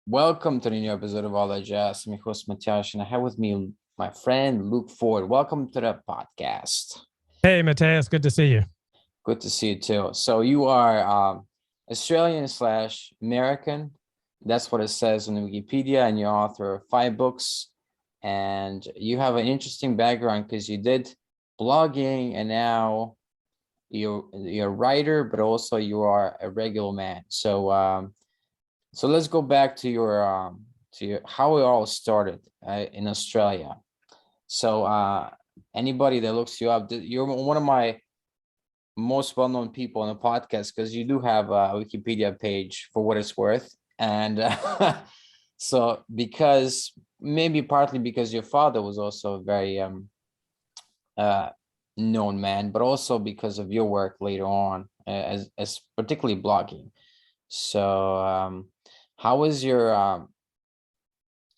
Welcome to the new episode of All That Jazz. I'm your host, Matias, and I have with me my friend Luke Ford. Welcome to the podcast. Hey, Mateus, good to see you. Good to see you too. So you are Australian slash American. That's what it says on Wikipedia, and you're author of 5 books. And you have an interesting background because you did blogging, and now you're a writer, but also you are a regular man. So let's go back to your how it all started in Australia. So anybody that looks you up, you're one of my most well-known people on the podcast because you do have a Wikipedia page for what it's worth. And so because maybe partly because your father was also a very known man, but also because of your work later on as particularly blogging. So how was your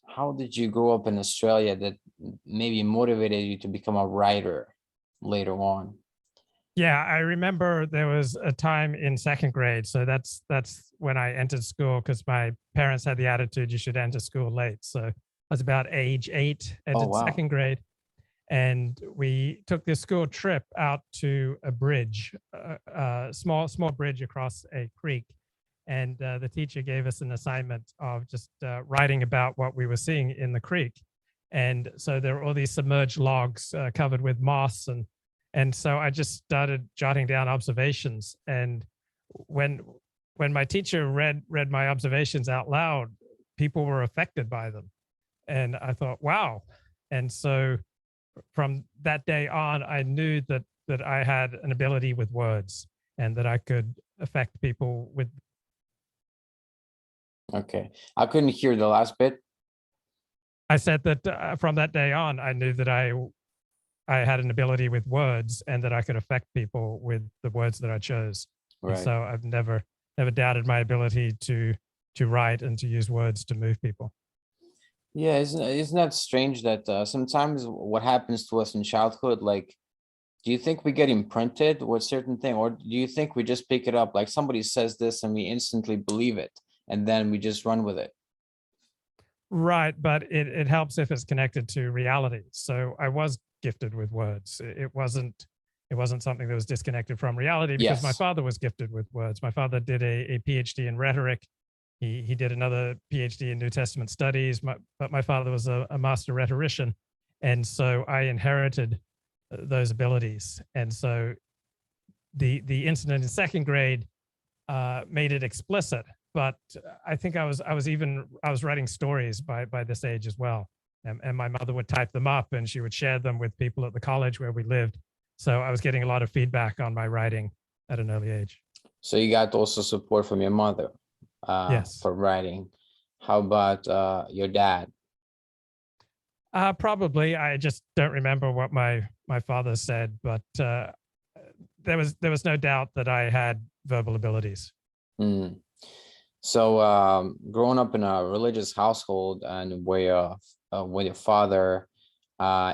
how did you grow up in Australia that maybe motivated you to become a writer later on? Yeah, I remember there was a time in second grade. So that's when I entered school because my parents had the attitude you should enter school late. So I was about age 8, entered wow. second grade, and we took this school trip out to a bridge, a small bridge across a creek. And the teacher gave us an assignment of just writing about what we were seeing in the creek. And so there were all these submerged logs covered with moss, and so I just started jotting down observations. And when my teacher read my observations out loud, people were affected by them, and I thought, wow. And so from that day on, I knew that I had an ability with words and that I could affect people with. Okay, I couldn't hear the last bit. I said that from that day on, I knew that I had an ability with words and that I could affect people with the words that I chose. Right. And so I've never doubted my ability to write and to use words to move people. Yeah, isn't that strange that sometimes what happens to us in childhood, like, do you think we get imprinted with certain thing, or do you think we just pick it up? Like somebody says this and we instantly believe it, and then we just run with it. Right, but it helps if it's connected to reality. So I was gifted with words. It wasn't something that was disconnected from reality because my father was gifted with words. My father did a PhD in rhetoric. He did another PhD in New Testament studies, but my father was a master rhetorician. And so I inherited those abilities. And so the incident in second grade made it explicit. But I think I was writing stories by this age as well. And my mother would type them up and she would share them with people at the college where we lived. So I was getting a lot of feedback on my writing at an early age. So you got also support from your mother yes. for writing. How about your dad? Probably. I just don't remember what my father said, but there was no doubt that I had verbal abilities. Mm. So growing up in a religious household and where your father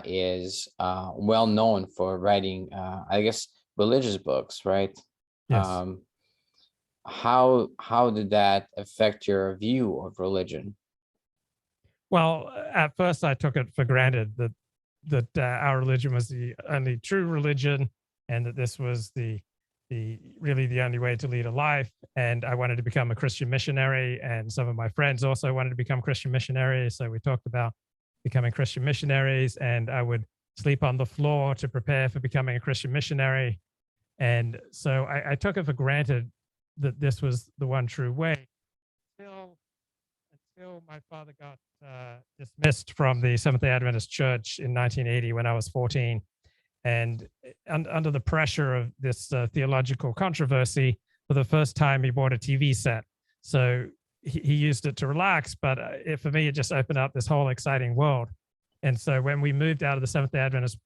is well known for writing, I guess, religious books, right? Yes. How did that affect your view of religion? Well, at first I took it for granted that our religion was the only true religion, and that this was the really the only way to lead a life. And I wanted to become a Christian missionary, and some of my friends also wanted to become Christian missionaries. So we talked about becoming Christian missionaries, and I would sleep on the floor to prepare for becoming a Christian missionary. And so I took it for granted that this was the one true way until my father got dismissed from the Seventh-day Adventist Church in 1980 when I was 14. And under the pressure of this theological controversy, for the first time, he bought a TV set. So he used it to relax, but for me, it just opened up this whole exciting world. And so when we moved out of the Seventh-day Adventist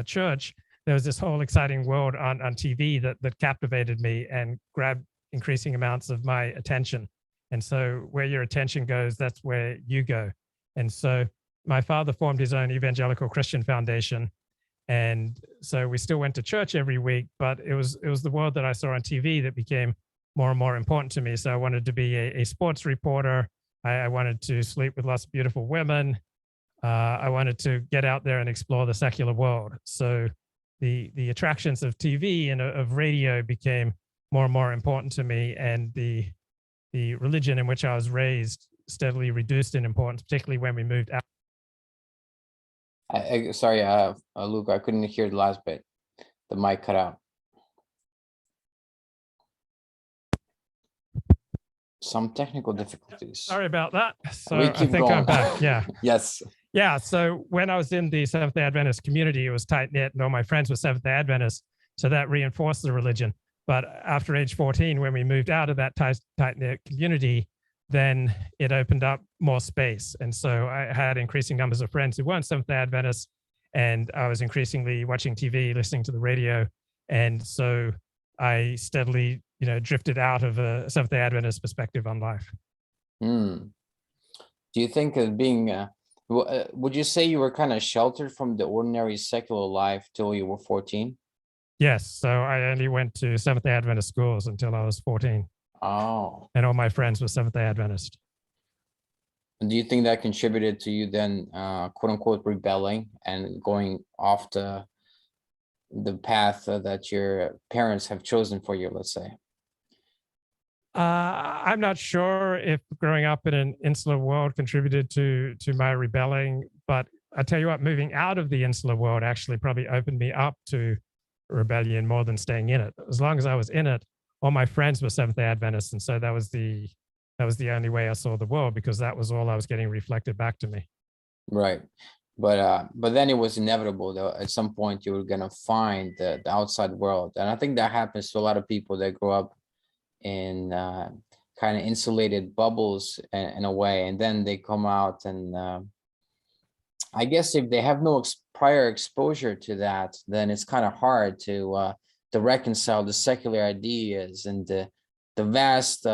church, there was this whole exciting world on TV that captivated me and grabbed increasing amounts of my attention. And so where your attention goes, that's where you go. And so my father formed his own evangelical Christian foundation. And so we still went to church every week, but it was the world that I saw on TV that became more and more important to me. So I wanted to be a sports reporter. I wanted to sleep with lots of beautiful women. I wanted to get out there and explore the secular world. So the attractions of TV and of radio became more and more important to me, and the religion in which I was raised steadily reduced in importance, particularly when we moved out. Sorry, Luke, I couldn't hear the last bit. The mic cut out. Some technical difficulties. Sorry about that. So we keep I think going. I'm back. Yeah. Yes. Yeah. So when I was in the Seventh-day Adventist community, it was tight knit, and all my friends were Seventh-day Adventists. So that reinforced the religion. But after age 14, when we moved out of that tight knit community, then it opened up more space. And so I had increasing numbers of friends who weren't Seventh-day Adventists, and I was increasingly watching TV, listening to the radio. And so I steadily, drifted out of a Seventh-day Adventist perspective on life. Do you think of being, would you say you were kind of sheltered from the ordinary secular life till you were 14? Yes. So I only went to Seventh-day Adventist schools until I was 14. Oh. And all my friends were Seventh-day Adventist. And do you think that contributed to you then, quote unquote, rebelling and going off the path that your parents have chosen for you, let's say? I'm not sure if growing up in an insular world contributed to my rebelling, but I tell you what, moving out of the insular world actually probably opened me up to rebellion more than staying in it. As long as I was in it, all my friends were Seventh-day Adventists, and so that was the only way I saw the world, because that was all I was getting reflected back to me. Right. But then it was inevitable though. At some point you were gonna find the outside world, and I think that happens to a lot of people that grow up in kind of insulated bubbles in a way, and then they come out, and I guess if they have no prior exposure to that, then it's kind of hard to reconcile the secular ideas and the vast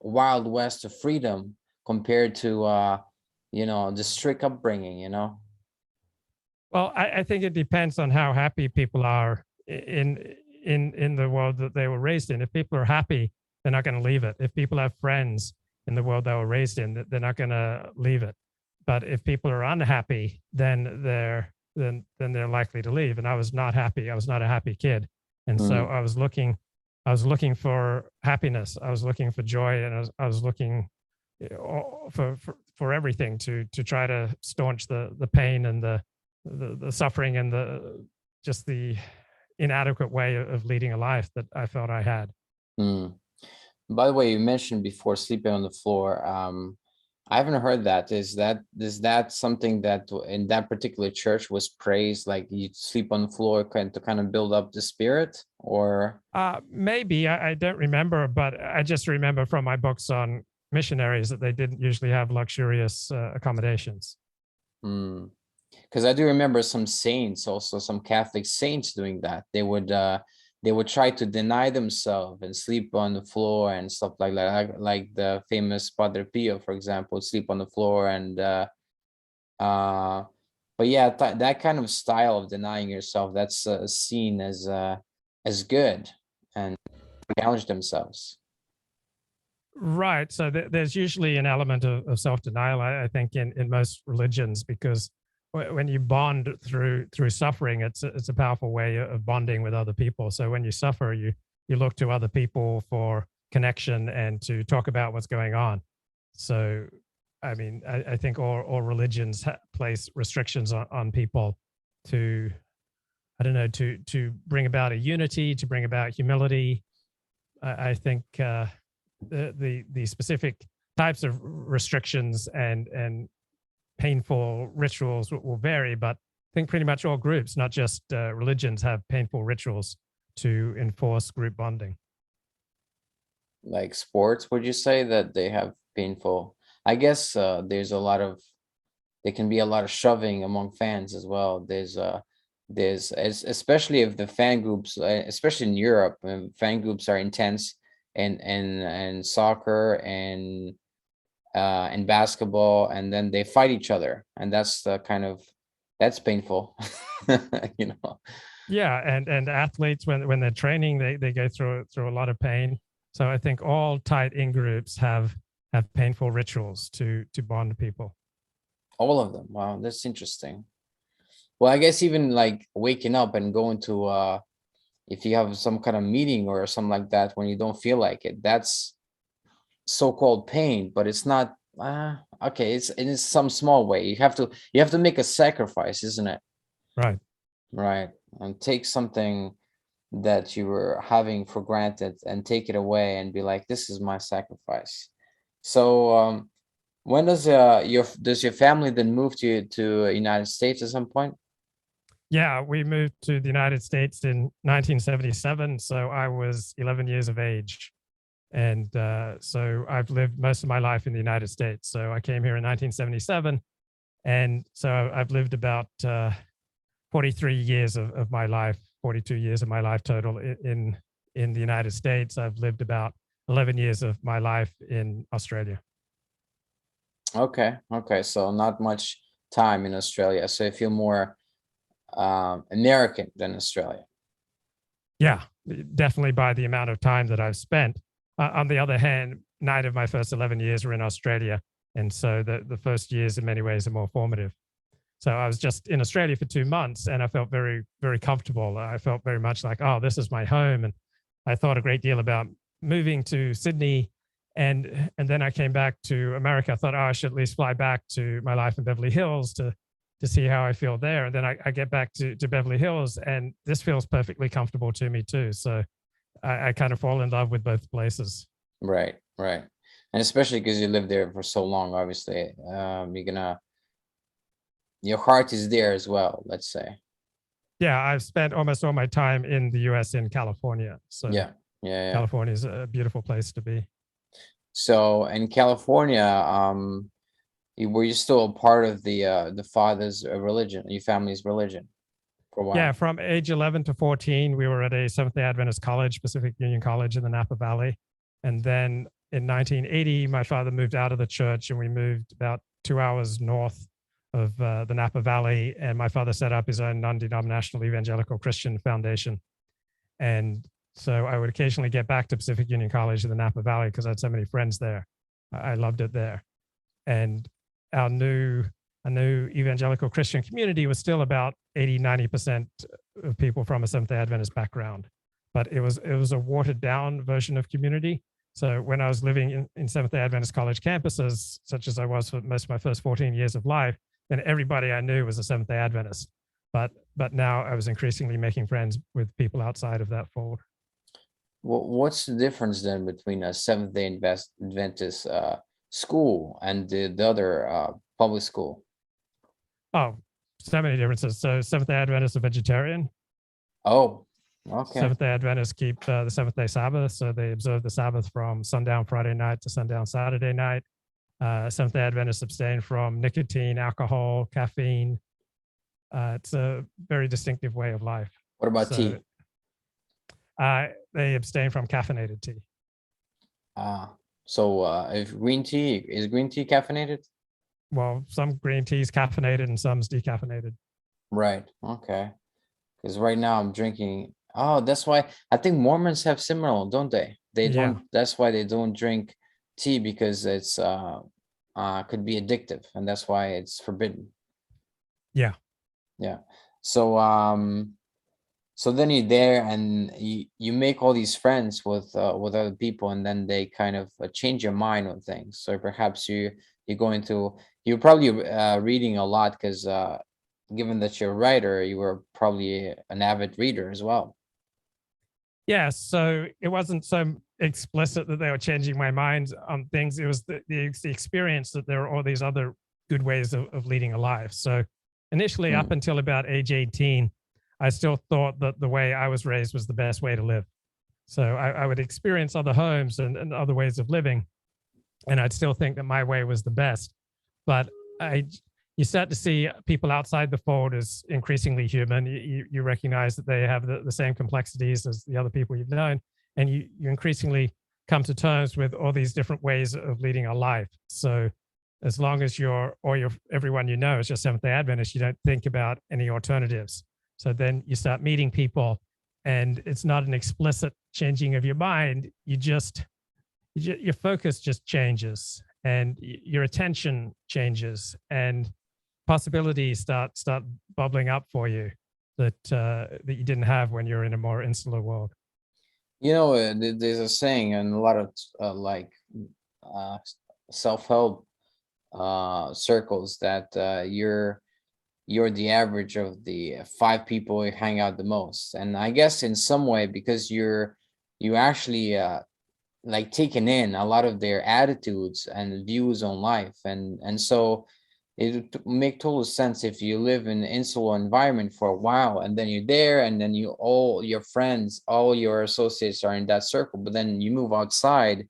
wild west of freedom compared to the strict upbringing. Well, I think it depends on how happy people are in the world that they were raised in. If people are happy, they're not going to leave it. If people have friends in the world they were raised in, they're not going to leave it. But if people are unhappy, then they're likely to leave. And I was not happy. I was not a happy kid, and so I was looking for happiness. I was looking for joy, and I was looking for everything to try to staunch the pain and the suffering and the inadequate way of leading a life that I felt I had. By the way, you mentioned before sleeping on the floor. I haven't heard that. Is that something that in that particular church was praised, like you sleep on the floor to kind of build up the spirit, or? Maybe, I don't remember, but I just remember from my books on missionaries that they didn't usually have luxurious accommodations. Because I do remember some saints, also some Catholic saints, doing that. They would try to deny themselves and sleep on the floor and stuff like that. Like the famous Padre Pio, for example, would sleep on the floor. And but yeah, that kind of style of denying yourself, that's seen as good, and challenge themselves. Right. So there's usually an element of self-denial, I think, in most religions, because when you bond through suffering, it's a powerful way of bonding with other people. So when you suffer, you look to other people for connection and to talk about what's going on. So, I mean, I think all religions place restrictions on people to, I don't know, to bring about a unity, to bring about humility. I think the specific types of restrictions and painful rituals will vary, but I think pretty much all groups, not just religions, have painful rituals to enforce group bonding. Like sports, would you say that they have painful? I guess there can be a lot of shoving among fans as well. There's especially if the fan groups, especially in Europe, fan groups are intense, and soccer and basketball, and then they fight each other, and that's painful. Yeah, and athletes, when they're training, they go through a lot of pain. So I think all tight in groups have have painful rituals to bond people. All of them. Wow, that's interesting. Well, I guess even like waking up and going to if you have some kind of meeting or something like that when you don't feel like it, that's so-called pain, but it's not okay, it's in some small way. You have to make a sacrifice, isn't it? Right. And take something that you were having for granted and take it away and be like, this is my sacrifice. So when does your family then move to United States at some point? Yeah, we moved to the United States in 1977, so I was 11 years of age. And so I've lived most of my life in the United States. So I came here in 1977. And so I've lived about 43 years of my life, 42 years of my life total in the United States. I've lived about 11 years of my life in Australia. Okay. So not much time in Australia. So you feel more American than Australia. Yeah, definitely by the amount of time that I've spent. On the other hand, 9 of my first 11 years were in Australia. And so the first years in many ways are more formative. So I was just in Australia for 2 months and I felt very, very comfortable. I felt very much like, oh, this is my home. And I thought a great deal about moving to Sydney. And then I came back to America. I thought, oh, I should at least fly back to my life in Beverly Hills to see how I feel there. And then I get back to Beverly Hills and this feels perfectly comfortable to me too. So I kind of fall in love with both places. Right. And especially because you lived there for so long, obviously, your heart is there as well, let's say. Yeah, I've spent almost all my time in the US in California. So yeah. California is a beautiful place to be. So in California, were you still a part of the father's religion, your family's religion for a while? Yeah, from age 11 to 14, we were at a Seventh-day Adventist college, Pacific Union College in the Napa Valley. And then in 1980, my father moved out of the church and we moved about 2 hours north of the Napa Valley. And my father set up his own non-denominational evangelical Christian foundation. And so I would occasionally get back to Pacific Union College in the Napa Valley because I had so many friends there. I loved it there. And our new evangelical Christian community was still about 80-90% of people from a Seventh-day Adventist background, but it was a watered down version of community. So when I was living in Seventh-day Adventist college campuses, such as I was for most of my first 14 years of life, then everybody I knew was a Seventh-day Adventist. But now I was increasingly making friends with people outside of that fold. Well, what's the difference then between a Seventh-day Adventist school and the other public school? Oh, so many differences. So Seventh-day Adventists are vegetarian. Oh, okay. Seventh-day Adventists keep the Seventh-day Sabbath. So they observe the Sabbath from sundown Friday night to sundown Saturday night. Seventh-day Adventists abstain from nicotine, alcohol, caffeine. It's a very distinctive way of life. What about tea? They abstain from caffeinated tea. So if green tea, is green tea caffeinated? Well, some green tea is caffeinated and some's decaffeinated. Right. Okay. Because right now I'm drinking. Oh, that's why I think Mormons have similar, don't they? They don't. Yeah. That's why they don't drink tea, because it's could be addictive, and that's why it's forbidden. Yeah. So then you're there and you make all these friends with other people, and then they kind of change your mind on things. So perhaps you're probably reading a lot, because given that you're a writer, you were probably an avid reader as well. Yeah, so it wasn't so explicit that they were changing my mind on things. It was the experience that there are all these other good ways of leading a life. So initially, up until about age 18, I still thought that the way I was raised was the best way to live. So I would experience other homes and other ways of living, and I'd still think that my way was the best. But you start to see people outside the fold as increasingly human. You recognize that they have the same complexities as the other people you've known, and you increasingly come to terms with all these different ways of leading a life. So as long as everyone you know is just Seventh-day Adventist, you don't think about any alternatives. So then you start meeting people, and it's not an explicit changing of your mind. You just your focus just changes, and your attention changes, and possibilities start bubbling up for you that that you didn't have when you're in a more insular world. There's a saying in a lot of uh, self-help circles that you're the average of the 5 people you hang out the most. And I guess in some way, because you actually like taking in a lot of their attitudes and views on life, and so it would make total sense if you live in an insular environment for a while, and then you're there, and then all your friends, all your associates are in that circle, but then you move outside,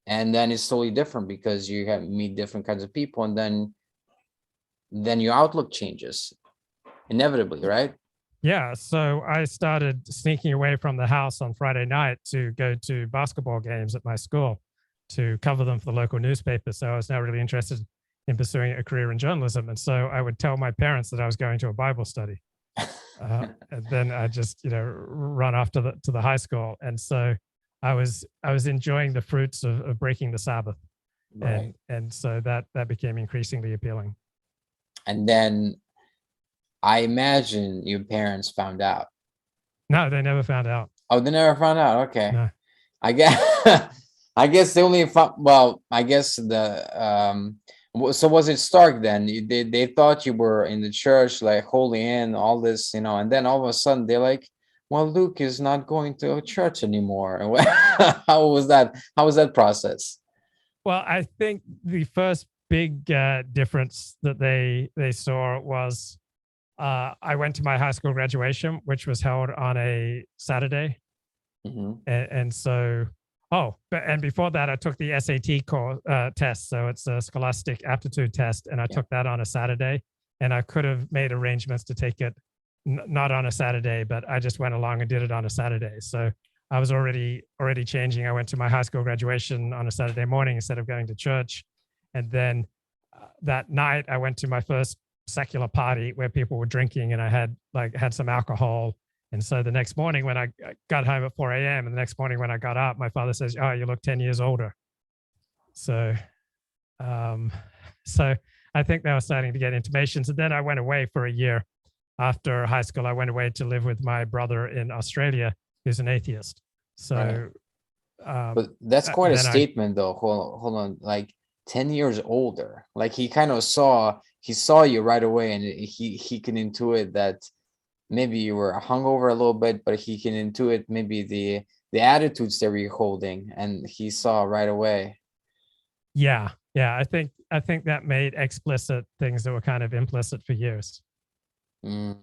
and then it's totally different because you meet different kinds of people, and then your outlook changes inevitably, right? Yeah, so I started sneaking away from the house on Friday night to go to basketball games at my school to cover them for the local newspaper. So I was now really interested in pursuing a career in journalism. And so I would tell my parents that I was going to a Bible study. And then I just, run off to the high school. And so I was enjoying the fruits of breaking the Sabbath. Right. And so that became increasingly appealing. And then I imagine your parents found out. No, they never found out. Oh, they never found out. Okay. No. I guess they only found, well, I guess so was it Stark then? They thought you were in the church, like holy in all this, and then all of a sudden they're like, well, Luke is not going to a church anymore. How was that process? Well, I think the first big difference that they saw was I went to my high school graduation, which was held on a Saturday. Mm-hmm. And so, and before that, I took the SAT test. So it's a scholastic aptitude test. And I took that on a Saturday. And I could have made arrangements to take it not on a Saturday, but I just went along and did it on a Saturday. So I was already changing. I went to my high school graduation on a Saturday morning instead of going to church. And then that night, I went to my first secular party where people were drinking, and I had some alcohol. And so the next morning when I got home at 4 a.m. and the next morning when I got up, my father says, "Oh, you look 10 years older." So, so I think they were starting to get intimations. And then I went away for a year after high school. I went away to live with my brother in Australia, who's an atheist. So, right. But that's quite a statement, though. Hold on, like 10 years older. Like he kind of saw you right away, and he can intuit that maybe you were hungover a little bit, but he can intuit maybe the attitudes that we're holding, and he saw right away. Yeah. I think that made explicit things that were kind of implicit for years. And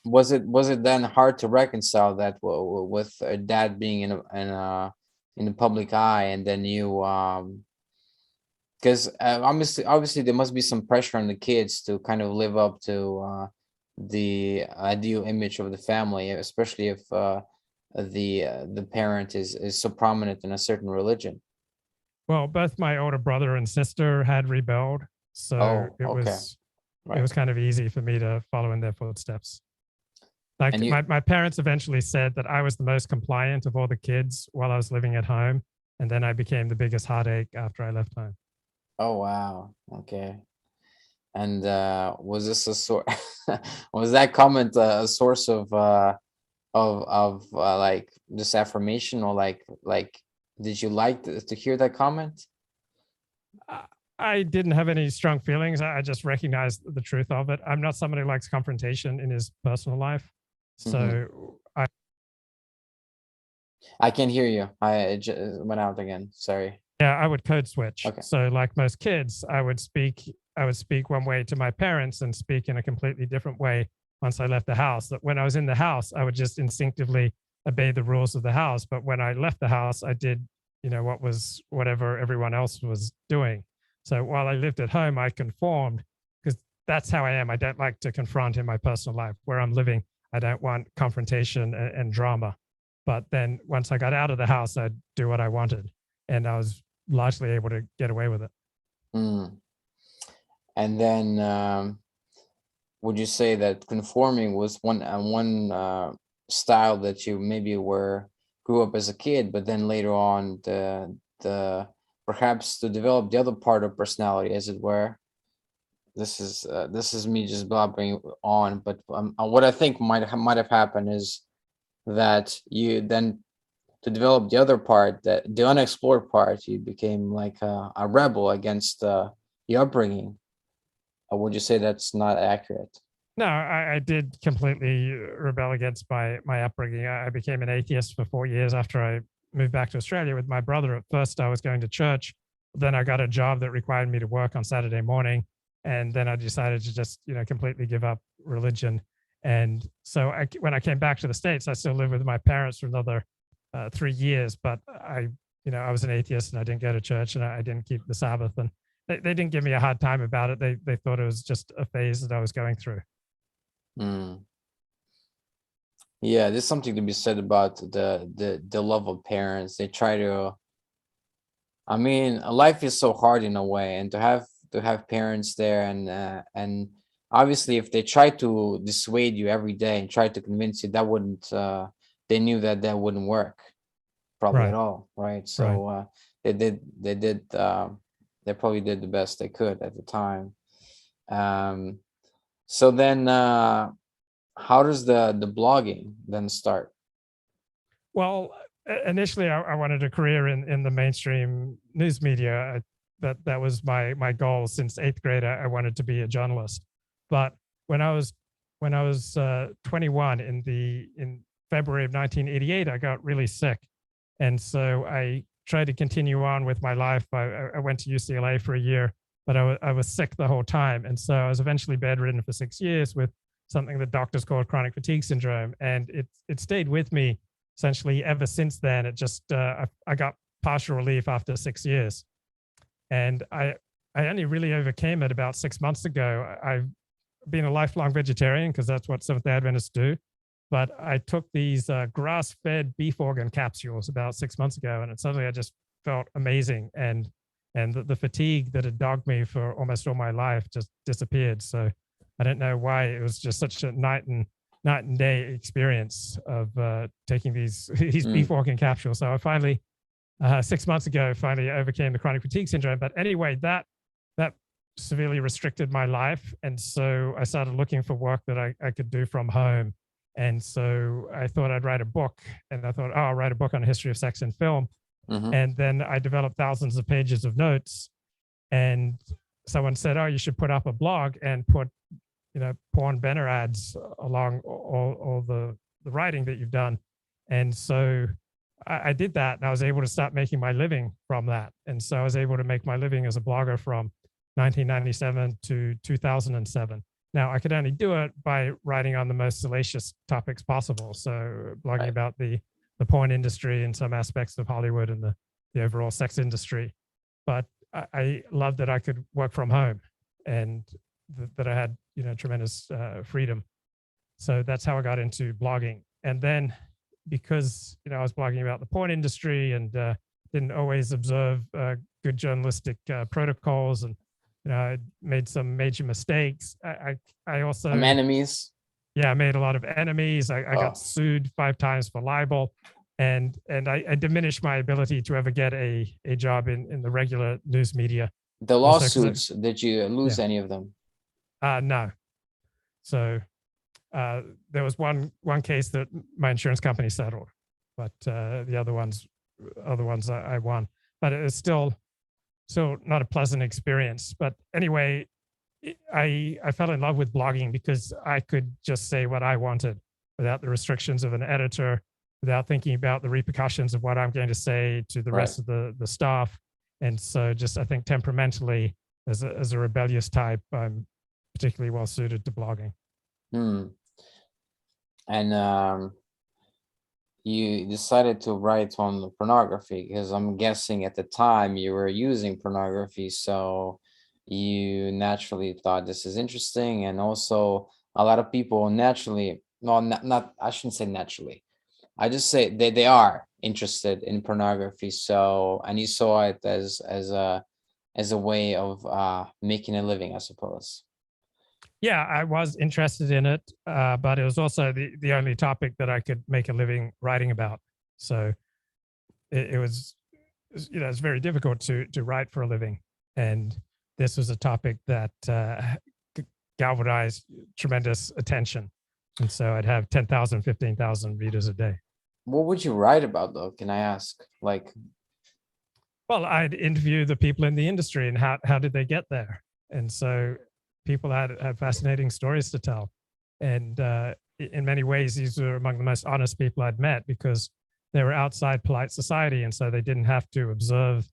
was it then hard to reconcile that with dad being in the public eye, and then you because obviously there must be some pressure on the kids to kind of live up to the ideal image of the family, especially if the parent is so prominent in a certain religion. Well, both my older brother and sister had rebelled, so it was kind of easy for me to follow in their footsteps. Like my parents eventually said that I was the most compliant of all the kids while I was living at home, and then I became the biggest heartache after I left home. Oh wow! Okay, and was this was that comment a source of like this affirmation, or like did you like to hear that comment? I didn't have any strong feelings. I just recognized the truth of it. I'm not somebody who likes confrontation in his personal life. So I can't hear you. I went out again. Sorry. Yeah, I would code switch. Okay. So like most kids, I would speak one way to my parents and speak in a completely different way once I left the house. That when I was in the house, I would just instinctively obey the rules of the house. But when I left the house, I did, whatever everyone else was doing. So while I lived at home, I conformed because that's how I am. I don't like to confront in my personal life. Where I'm living, I don't want confrontation and drama. But then once I got out of the house, I'd do what I wanted. And I was largely able to get away with it. And then would you say that conforming was one style that you maybe grew up as a kid, but then later on the perhaps to develop the other part of personality, as it were. This is me just blabbering on, but what I think might have happened is that you then, to develop the other part, that the unexplored part, you became like a rebel against the upbringing. Or would you say that's not accurate? No, I did completely rebel against my upbringing. I became an atheist for 4 years after I moved back to Australia with my brother. At first, I was going to church. Then I got a job that required me to work on Saturday morning. And then I decided to just, completely give up religion. And so when I came back to the States, I still lived with my parents for another 3 years. But I was an atheist and I didn't go to church and I didn't keep the Sabbath. And they didn't give me a hard time about it. They thought it was just a phase that I was going through. Yeah, there's something to be said about the love of parents. They try to, I mean, life is so hard in a way, and to have parents there, and obviously if they try to dissuade you every day and try to convince you, that wouldn't they knew that wouldn't work probably at all, right? So they probably did the best they could at the time. So then how does the blogging then start? Well, initially I wanted a career in the mainstream news media. That was my goal since 8th grade. I wanted to be a journalist. But when I was 21 in February of 1988, I got really sick. And so I tried to continue on with my life. I went to UCLA for a year, but I was sick the whole time. And so I was eventually bedridden for 6 years with something that doctors call chronic fatigue syndrome. And it stayed with me essentially ever since then. It just, I got partial relief after 6 years. And I only really overcame it about 6 months ago. I've been a lifelong vegetarian because that's what Seventh-day Adventists do. But I took these grass-fed beef organ capsules about 6 months ago, and suddenly I just felt amazing. And the fatigue that had dogged me for almost all my life just disappeared. So I don't know why. It was just such a night and day experience of taking these beef organ capsules. So I finally, 6 months ago, finally overcame the chronic fatigue syndrome. But anyway, that severely restricted my life. And so I started looking for work that I could do from home. And so I thought I'd write a book. And I thought, oh, I'll write a book on the history of sex and film. And then I developed thousands of pages of notes. And someone said, oh, you should put up a blog and put, porn banner ads along all the writing that you've done. And so I did that, and I was able to start making my living from that. And so I was able to make my living as a blogger from 1997 to 2007. Now, I could only do it by writing on the most salacious topics possible. So blogging about the porn industry and some aspects of Hollywood and the overall sex industry. But I loved that I could work from home and that I had, tremendous freedom. So that's how I got into blogging. And then because, I was blogging about the porn industry and didn't always observe good journalistic protocols, and I made some major mistakes. I also some enemies. Yeah, I made a lot of enemies. I got sued 5 times for libel, and I diminished my ability to ever get a job in the regular news media. The lawsuits, did you lose any of them? No. So there was one case that my insurance company settled, but the other ones I won. But it was still not a pleasant experience. But anyway, I fell in love with blogging because I could just say what I wanted without the restrictions of an editor, without thinking about the repercussions of what I'm going to say to the rest of the staff. And so just, I think temperamentally, as a rebellious type, I'm particularly well suited to blogging. And you decided to write on pornography because I'm guessing at the time you were using pornography, so you naturally thought this is interesting. And also a lot of people naturally, no, not I shouldn't say naturally, I just say they are interested in pornography. So, and you saw it as a way of making a living, I suppose. Yeah, I was interested in it, but it was also the only topic that I could make a living writing about. So it was, it's very difficult to write for a living, and this was a topic that galvanized tremendous attention, and so I'd have 10,000, 15,000 readers a day. What would you write about, though? Can I ask? Like, well, I'd interview the people in the industry and how did they get there, and so people had fascinating stories to tell, and in many ways these were among the most honest people I'd met because they were outside polite society, and so they didn't have to observe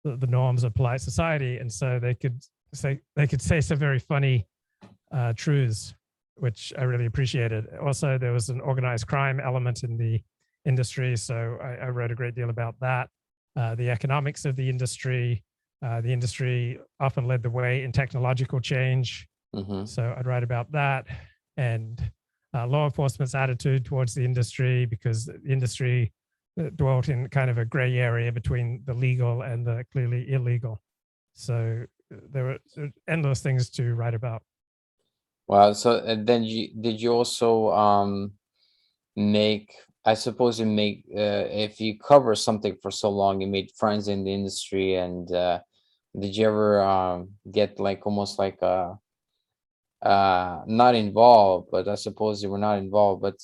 the norms of polite society, and so they could say some very funny truths, which I really appreciated. Also, there was an organized crime element in the industry, so I wrote a great deal about that. The economics of the industry often led the way in technological change, so I'd write about that, and law enforcement's attitude towards the industry, because the industry dwelt in kind of a gray area between the legal and the clearly illegal. So there were endless things to write about. Wow. So then did you also make, I suppose you make, if you cover something for so long, you made friends in the industry, and did you ever get like almost like not involved, but I suppose you were not involved, but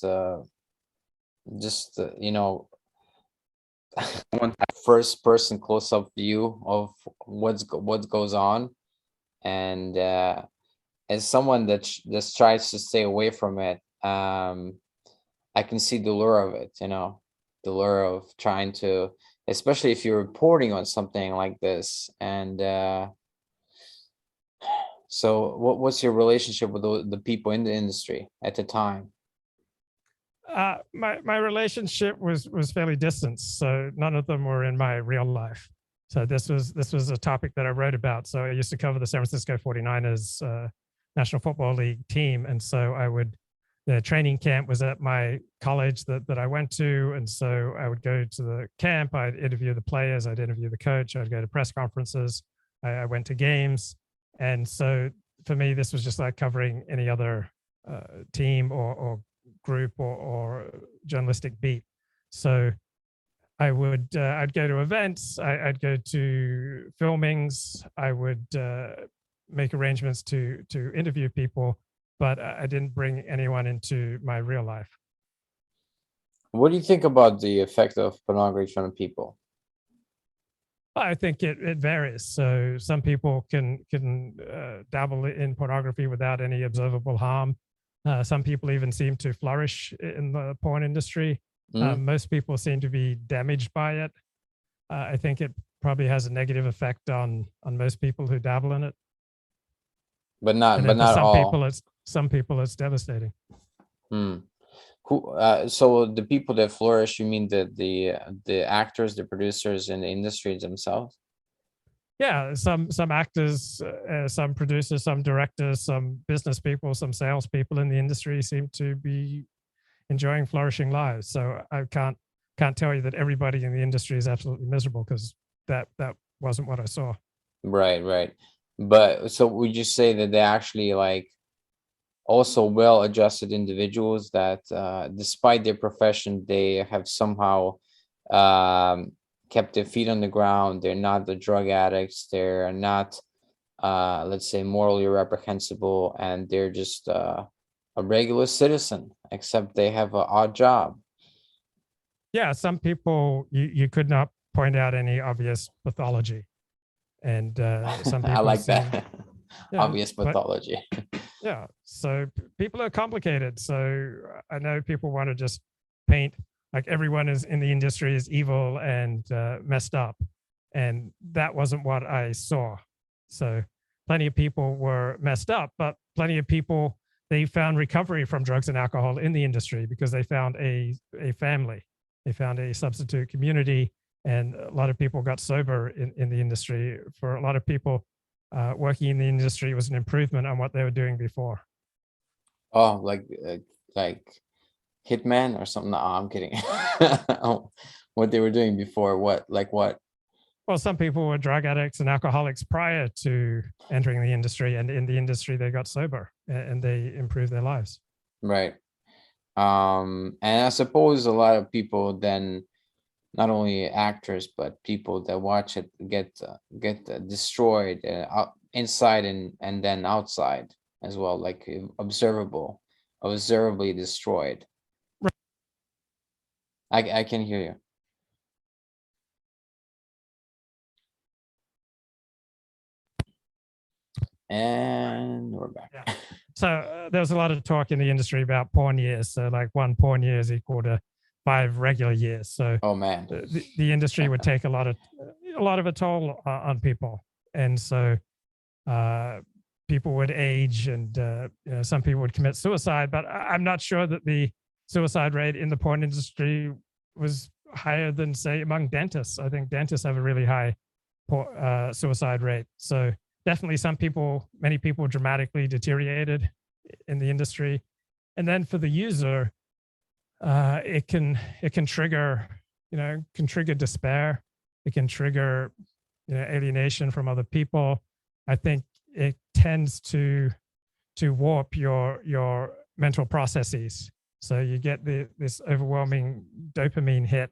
just want that first person close up view of what goes on, and as someone that just tries to stay away from it, I can see the lure of it, the lure of trying to, especially if you're reporting on something like this. And so what's your relationship with the people in the industry at the time? My relationship was fairly distant, so none of them were in my real life. So this was a topic that I wrote about. So I used to cover the San Francisco 49ers National Football League team, and so the training camp was at my college that I went to, and so I would go to the camp, I'd interview the players, I'd interview the coach, I'd go to press conferences, I went to games, and so for me this was just like covering any other team or group or journalistic beat. So I'd go to events, I'd go to filmings, I would make arrangements to interview people, but I didn't bring anyone into my real life. What do you think about the effect of pornography on people? I think it varies. So some people can dabble in pornography without any observable harm. Some people even seem to flourish in the porn industry. Most people seem to be damaged by it. I think it probably has a negative effect on most people who dabble in it. But not all. Some people it's devastating. So the people that flourish, you mean the actors, the producers in the industry themselves? Yeah, some actors, some producers, some directors, some business people, some salespeople in the industry seem to be enjoying flourishing lives. So I can't tell you that everybody in the industry is absolutely miserable, because that wasn't what I saw. Right. But so would you say that they actually like also well-adjusted individuals that despite their profession, they have somehow kept their feet on the ground? They're not the drug addicts, they're not let's say morally reprehensible, and they're just a regular citizen, except they have an odd job. Yeah, some people you could not point out any obvious pathology, and some people I like that. Yeah, obvious pathology. Yeah, so people are complicated. So I know people want to just paint like everyone is in the industry is evil and messed up, and that wasn't what I saw. So plenty of people were messed up, but plenty of people, they found recovery from drugs and alcohol in the industry because they found a family, they found a substitute community, and a lot of people got sober in the industry. For a lot of people, working in the industry was an improvement on what they were doing before. Oh, like Hitman or something? No, I'm kidding. Oh, what they were doing before? What? Like what? Well, some people were drug addicts and alcoholics prior to entering the industry, and in the industry they got sober and they improved their lives. Right. And I suppose a lot of people then, not only actors but people that watch it get destroyed inside and then outside as well, like observably destroyed. Right. I can hear you. And we're back. Yeah. So there was a lot of talk in the industry about porn years. So like 1 porn year is equal to 5 regular years. So oh man, the industry would take a lot of a toll on people, and so people would age, and some people would commit suicide. But I'm not sure that the suicide rate in the porn industry was higher than, say, among dentists. I think dentists have a really high suicide rate. So definitely many people dramatically deteriorated in the industry. And then for the user, it can trigger, can trigger despair. It can trigger, alienation from other people. I think it tends to warp your mental processes. So you get this overwhelming dopamine hit,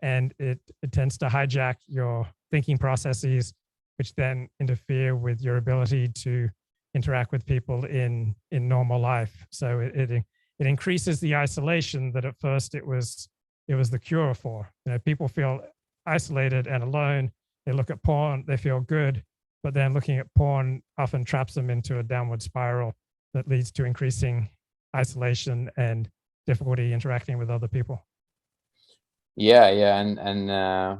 and it tends to hijack your thinking processes, which then interfere with your ability to interact with people in normal life. So it increases the isolation that at first it was the cure for. People feel isolated and alone. They look at porn, they feel good, but then looking at porn often traps them into a downward spiral that leads to increasing isolation and difficulty interacting with other people. Yeah, and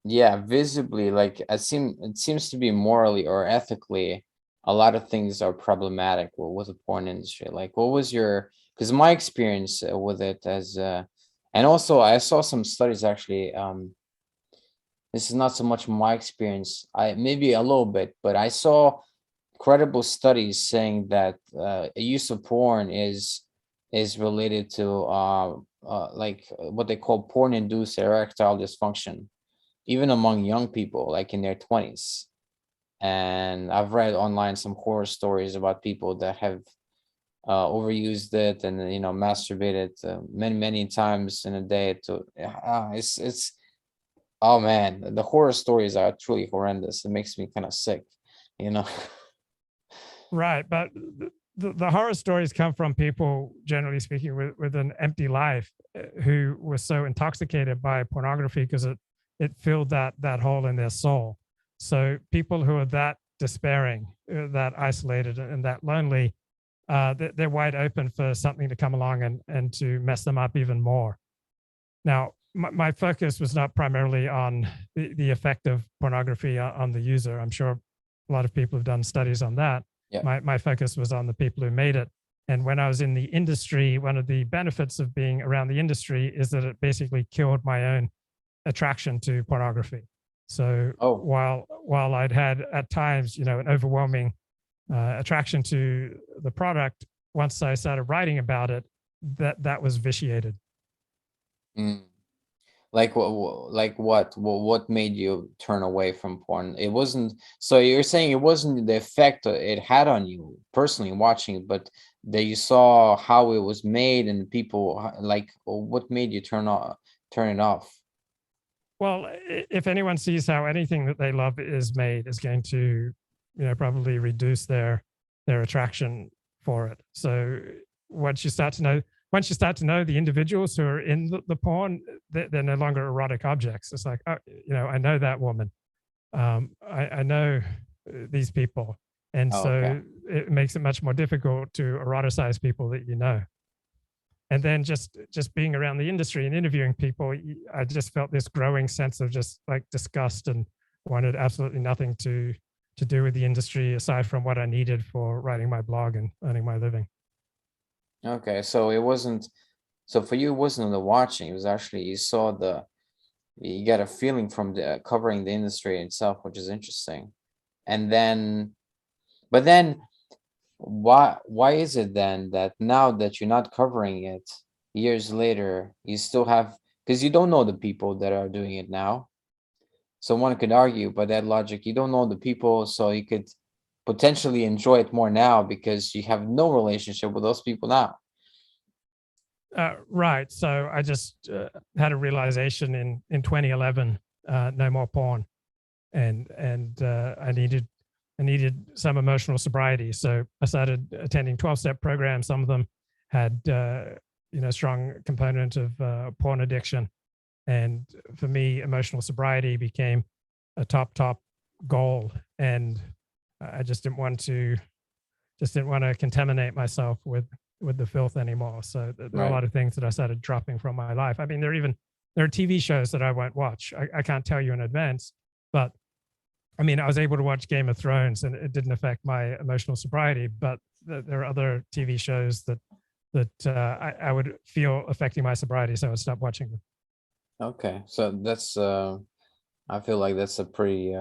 yeah, visibly, like it seems to be morally or ethically, a lot of things are problematic with the porn industry. Like, what was because my experience with it and also I saw some studies actually. This is not so much my experience, maybe a little bit, but I saw credible studies saying that use of porn is related to like what they call porn-induced erectile dysfunction, even among young people, like in their 20s. And I've read online some horror stories about people that have overused it and masturbated many times in a day. It's oh man, the horror stories are truly horrendous. It makes me kind of sick, Right, but the horror stories come from people, generally speaking, with an empty life, who were so intoxicated by pornography because it filled that hole in their soul. So people who are that despairing, that isolated, and that lonely, they're wide open for something to come along and to mess them up even more. Now, my focus was not primarily on the effect of pornography on the user. I'm sure a lot of people have done studies on that. Yeah. My focus was on the people who made it. And when I was in the industry, one of the benefits of being around the industry is that it basically killed my own attraction to pornography. So while I'd had at times, an overwhelming attraction to the product, once I started writing about it, that was vitiated. Like what made you turn away from porn? It wasn't, so you're saying it wasn't the effect it had on you personally watching, but that you saw how it was made and people, like, what made you turn it off? Well, if anyone sees how anything that they love is made, is going to, probably reduce their attraction for it. So once you start to know the individuals who are in the porn, they're no longer erotic objects. It's like, oh, I know that woman. I know these people. And so it makes it much more difficult to eroticize people that you know. And then just being around the industry and interviewing people, I just felt this growing sense of just like disgust, and wanted absolutely nothing to do with the industry aside from what I needed for writing my blog and earning my living. Okay, so it wasn't, so for you, it wasn't the watching, it was actually, you got a feeling from the covering the industry itself, which is interesting. And then, but then why is it then that now that you're not covering it years later, you still have, because you don't know the people that are doing it now, So one could argue by that logic, you don't know the people, so you could potentially enjoy it more now because you have no relationship with those people now. Right. So I just had a realization in 2011, no more porn, and I needed some emotional sobriety. So I started attending 12-step programs. Some of them had strong component of porn addiction, and for me, emotional sobriety became a top goal. And I just didn't want to contaminate myself with the filth anymore. So there are a lot of things that I started dropping from my life. I mean, there are TV shows that I won't watch. I can't tell you in advance, but I mean, I was able to watch Game of Thrones and it didn't affect my emotional sobriety, but there are other TV shows that I would feel affecting my sobriety, so I would stop watching them. Okay, so that's I feel like that's a pretty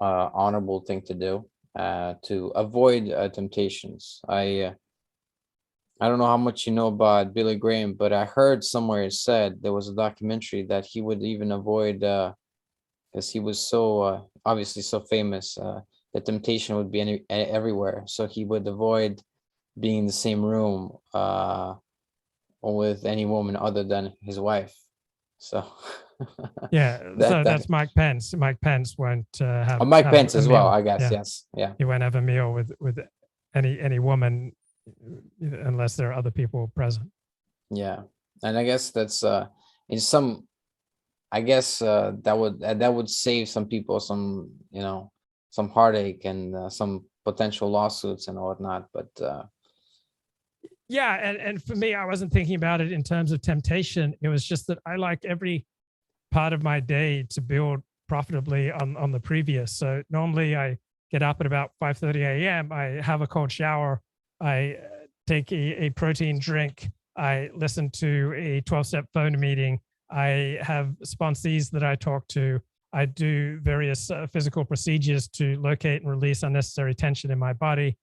honorable thing to do, to avoid temptations. I don't know how much you know about Billy Graham, but I heard somewhere it said there was a documentary that he would even avoid, because he was so obviously so famous, the temptation would be everywhere. So he would avoid being in the same room with any woman other than his wife. So yeah, so that's Mike Pence. Mike Pence won't have Mike Pence as well, I guess. Yeah. Yes, yeah. He won't have a meal with any woman unless there are other people present. Yeah, and I guess that's in some. I guess that would save some people some some heartache and some potential lawsuits and whatnot. But yeah, and for me, I wasn't thinking about it in terms of temptation. It was just that I like every part of my day to build profitably on the previous. So normally I get up at about 5:30 a.m. I have a cold shower. I take a protein drink. I listen to a 12-step phone meeting. I have sponsees that I talk to. I do various physical procedures to locate and release unnecessary tension in my body.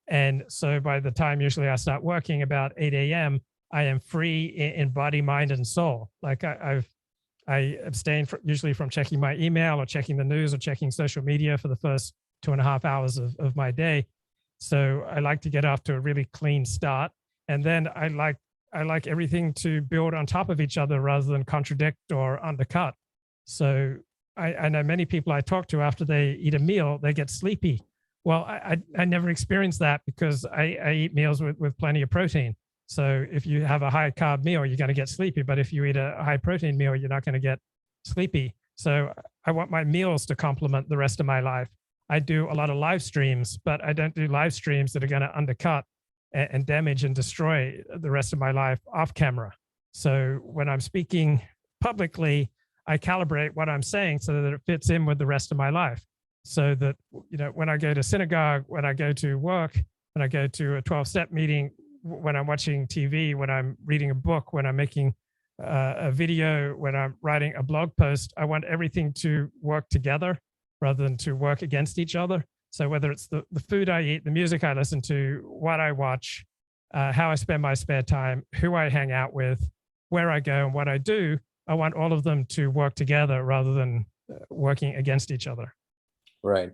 And so by the time usually I start working about 8 a.m., I am free in body, mind, and soul. Like I abstain usually from checking my email or checking the news or checking social media for the first 2.5 hours of my day. So I like to get off to a really clean start. And then I like everything to build on top of each other rather than contradict or undercut. So I know many people I talk to after they eat a meal, they get sleepy. Well, I never experienced that because I eat meals with plenty of protein. So if you have a high carb meal, you're going to get sleepy. But if you eat a high protein meal, you're not going to get sleepy. So I want my meals to complement the rest of my life. I do a lot of live streams, but I don't do live streams that are going to undercut and damage and destroy the rest of my life off camera. So when I'm speaking publicly, I calibrate what I'm saying so that it fits in with the rest of my life. So that, when I go to synagogue, when I go to work, when I go to a 12-step meeting, when I'm watching TV, when I'm reading a book, when I'm making a video, when I'm writing a blog post, I want everything to work together rather than to work against each other. So whether it's the food I eat, the music I listen to, what I watch, how I spend my spare time, who I hang out with, where I go and what I do, I want all of them to work together rather than working against each other. Right.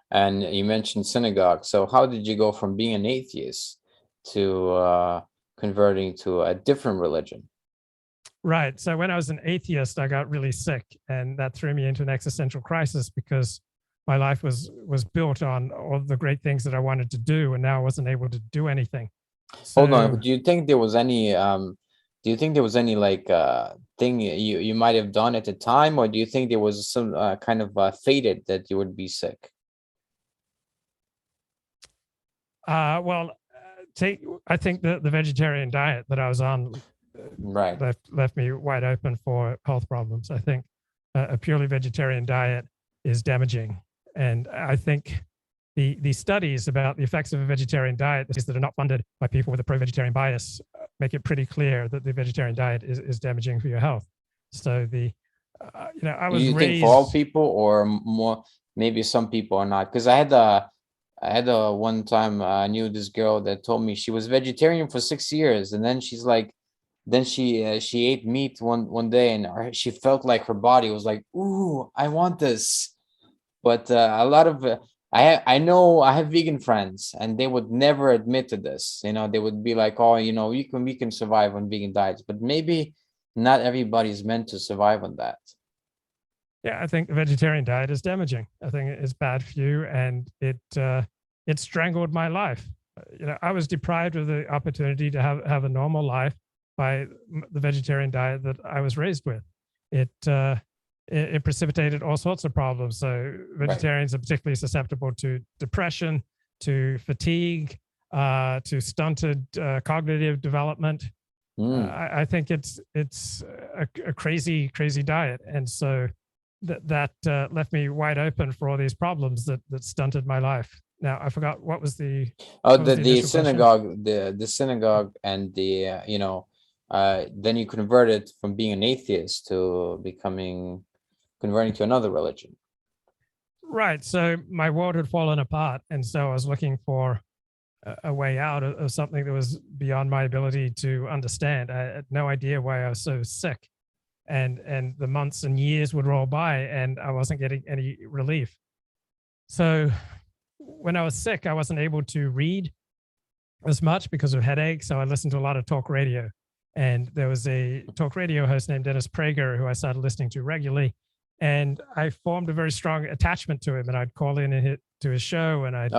And you mentioned synagogue. So how did you go from being an atheist to converting to a different religion? Right. So when I was an atheist, I got really sick, and that threw me into an existential crisis because my life was built on all the great things that I wanted to do, and now I wasn't able to do anything. So, hold on. Do you think there was any like thing you might have done at the time, or do you think there was some kind of fated that you would be sick? Well, I think the vegetarian diet that I was on right left me wide open for health problems. I think a purely vegetarian diet is damaging, and I think the studies about the effects of a vegetarian diet that are not funded by people with a pro-vegetarian bias make it pretty clear that the vegetarian diet is damaging for your health. So I was you raised. Think for all people, or more maybe some people are not? Because I had a one time I knew this girl that told me she was vegetarian for 6 years, and then she's like, then she ate meat one day, and she felt like her body was like, ooh, I want this. But a lot of I know I have vegan friends, and they would never admit to this. They would be like, oh, we can survive on vegan diets, but maybe not everybody's meant to survive on that. Yeah, I think the vegetarian diet is damaging. I think it's bad for you, and it strangled my life. I was deprived of the opportunity to have a normal life by the vegetarian diet that I was raised with. It precipitated all sorts of problems. So vegetarians are particularly susceptible to depression, to fatigue, to stunted cognitive development. I think it's a crazy diet, and so that left me wide open for all these problems that stunted my life. Now I forgot what was the synagogue, the synagogue, and then you converted from being an atheist to converting to another religion. Right. So my world had fallen apart, and so I was looking for a way out of something that was beyond my ability to understand. I had no idea why I was so sick. And the months and years would roll by, and I wasn't getting any relief. So when I was sick, I wasn't able to read as much because of headaches. So I listened to a lot of talk radio. And there was a talk radio host named Dennis Prager who I started listening to regularly. And I formed a very strong attachment to him. And I'd call in to his show, and I'd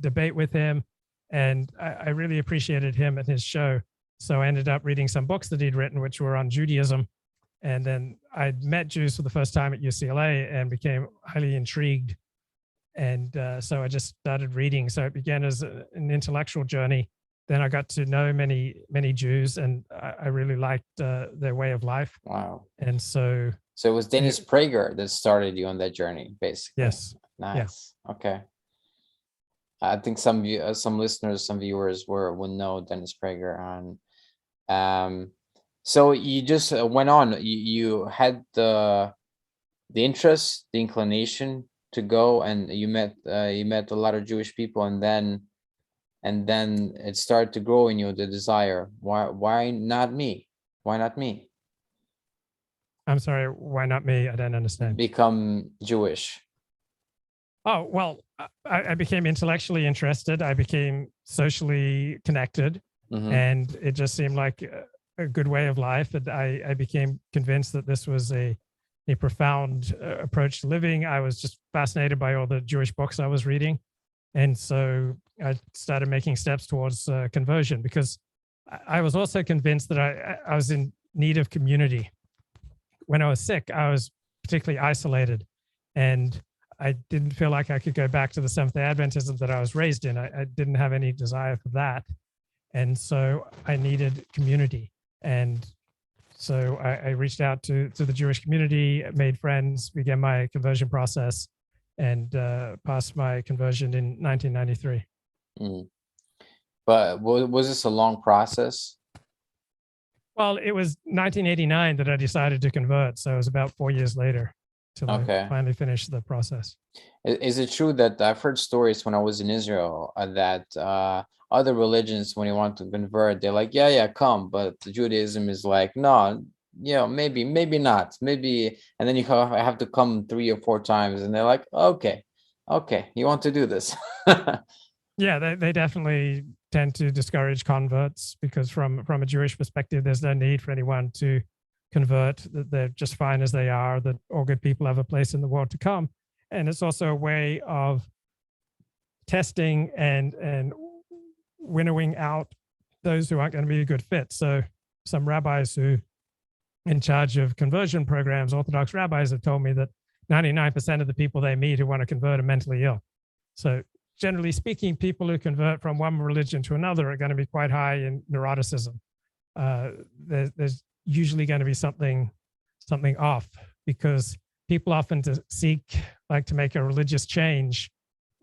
debate with him. And I really appreciated him and his show. So I ended up reading some books that he'd written, which were on Judaism. And then I met Jews for the first time at UCLA and became highly intrigued. And so I just started reading. So it began as an intellectual journey. Then I got to know many Jews, and I really liked their way of life. Wow. And so it was Dennis Prager that started you on that journey, basically. Yes. Nice. Yeah. Okay. I think some listeners, some viewers will know Dennis Prager. So you just went on. You had the interest, the inclination to go, and you met a lot of Jewish people, and then it started to grow in you, the desire. Why not me? Why not me? I'm sorry. Why not me? I don't understand. Become Jewish. Oh, well, I became intellectually interested. I became socially connected, and it just seemed like a good way of life. And I became convinced that this was a profound approach to living. I was just fascinated by all the Jewish books I was reading. And so I started making steps towards conversion, because I was also convinced that I was in need of community. When I was sick, I was particularly isolated, and I didn't feel like I could go back to the Seventh-day Adventism that I was raised in. I didn't have any desire for that. And so I needed community. And so I reached out to the Jewish community, made friends, began my conversion process, and passed my conversion in 1993. But was this a long process? Well, it was 1989 that I decided to convert. So it was about 4 years later till I finally finished the process. Is it true that I've heard stories when I was in Israel that other religions, when you want to convert, they're like, yeah, come, but Judaism is like, no, maybe not, maybe, and then you have to come 3 or 4 times, and they're like, okay, you want to do this? Yeah, they definitely tend to discourage converts, because from a Jewish perspective, there's no need for anyone to convert, that they're just fine as they are, that all good people have a place in the world to come. And it's also a way of testing and winnowing out those who aren't going to be a good fit. So some rabbis who in charge of conversion programs, Orthodox rabbis, have told me that 99% of the people they meet who want to convert are mentally ill. So generally speaking, people who convert from one religion to another are going to be quite high in neuroticism. There's usually going to be something off, because people often like to make a religious change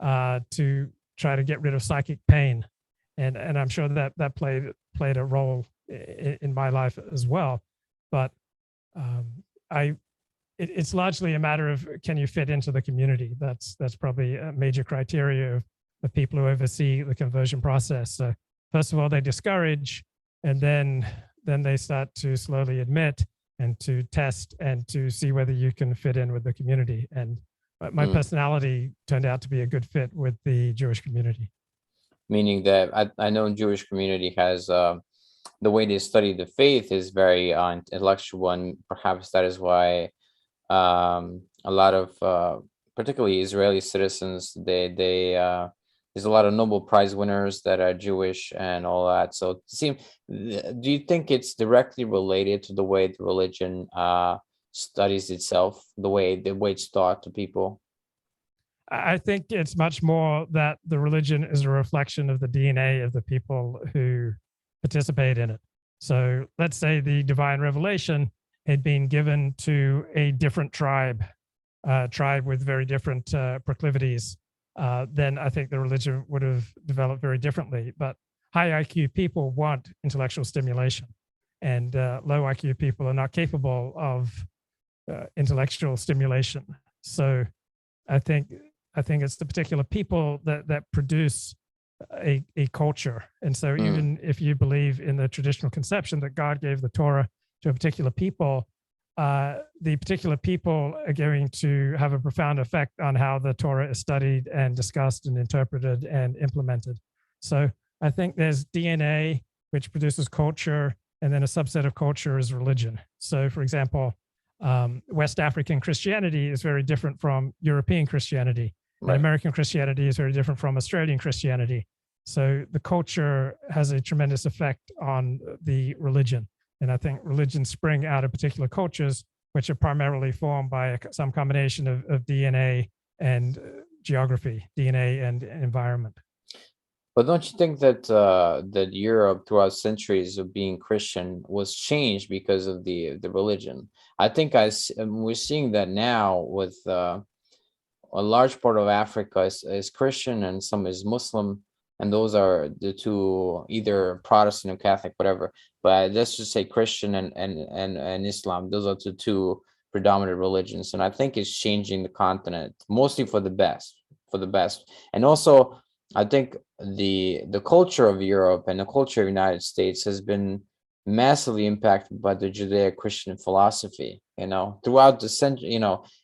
to try to get rid of psychic pain. And I'm sure that played a role in my life as well. But it's largely a matter of, can you fit into the community? That's probably a major criteria of people who oversee the conversion process. So first of all, they discourage, and then then they start to slowly admit and to test and to see whether you can fit in with the community. And my personality turned out to be a good fit with the Jewish community. Meaning that I know Jewish community has the way they study the faith is very intellectual, and perhaps that is why a lot of particularly Israeli citizens, they there's a lot of Nobel Prize winners that are Jewish and all that. So do you think it's directly related to the way the religion studies itself, the way it's taught to people? I think it's much more that the religion is a reflection of the DNA of the people who participate in it. So let's say the divine revelation had been given to a different tribe with very different proclivities, then I think the religion would have developed very differently. But high IQ people want intellectual stimulation, and low IQ people are not capable of intellectual stimulation. So I think it's the particular people that produce a culture. And so even if you believe in the traditional conception that God gave the Torah to a particular people, the particular people are going to have a profound effect on how the Torah is studied and discussed and interpreted and implemented. So I think there's DNA, which produces culture, and then a subset of culture is religion. So for example, West African Christianity is very different from European Christianity. Right. And American Christianity is very different from Australian Christianity. So the culture has a tremendous effect on the religion. And I think religions spring out of particular cultures, which are primarily formed by some combination of DNA and geography, DNA and environment. But don't you think that that Europe throughout centuries of being Christian was changed because of the religion? I think we're seeing that now with a large part of Africa is Christian and some is Muslim, and those are the two, either Protestant or Catholic, whatever. But let's just say Christian and Islam. Those are the two predominant religions, and I think it's changing the continent mostly for the best. And also, I think the culture of Europe and the culture of the United States has been massively impacted by the Judeo-Christian philosophy. Throughout the century,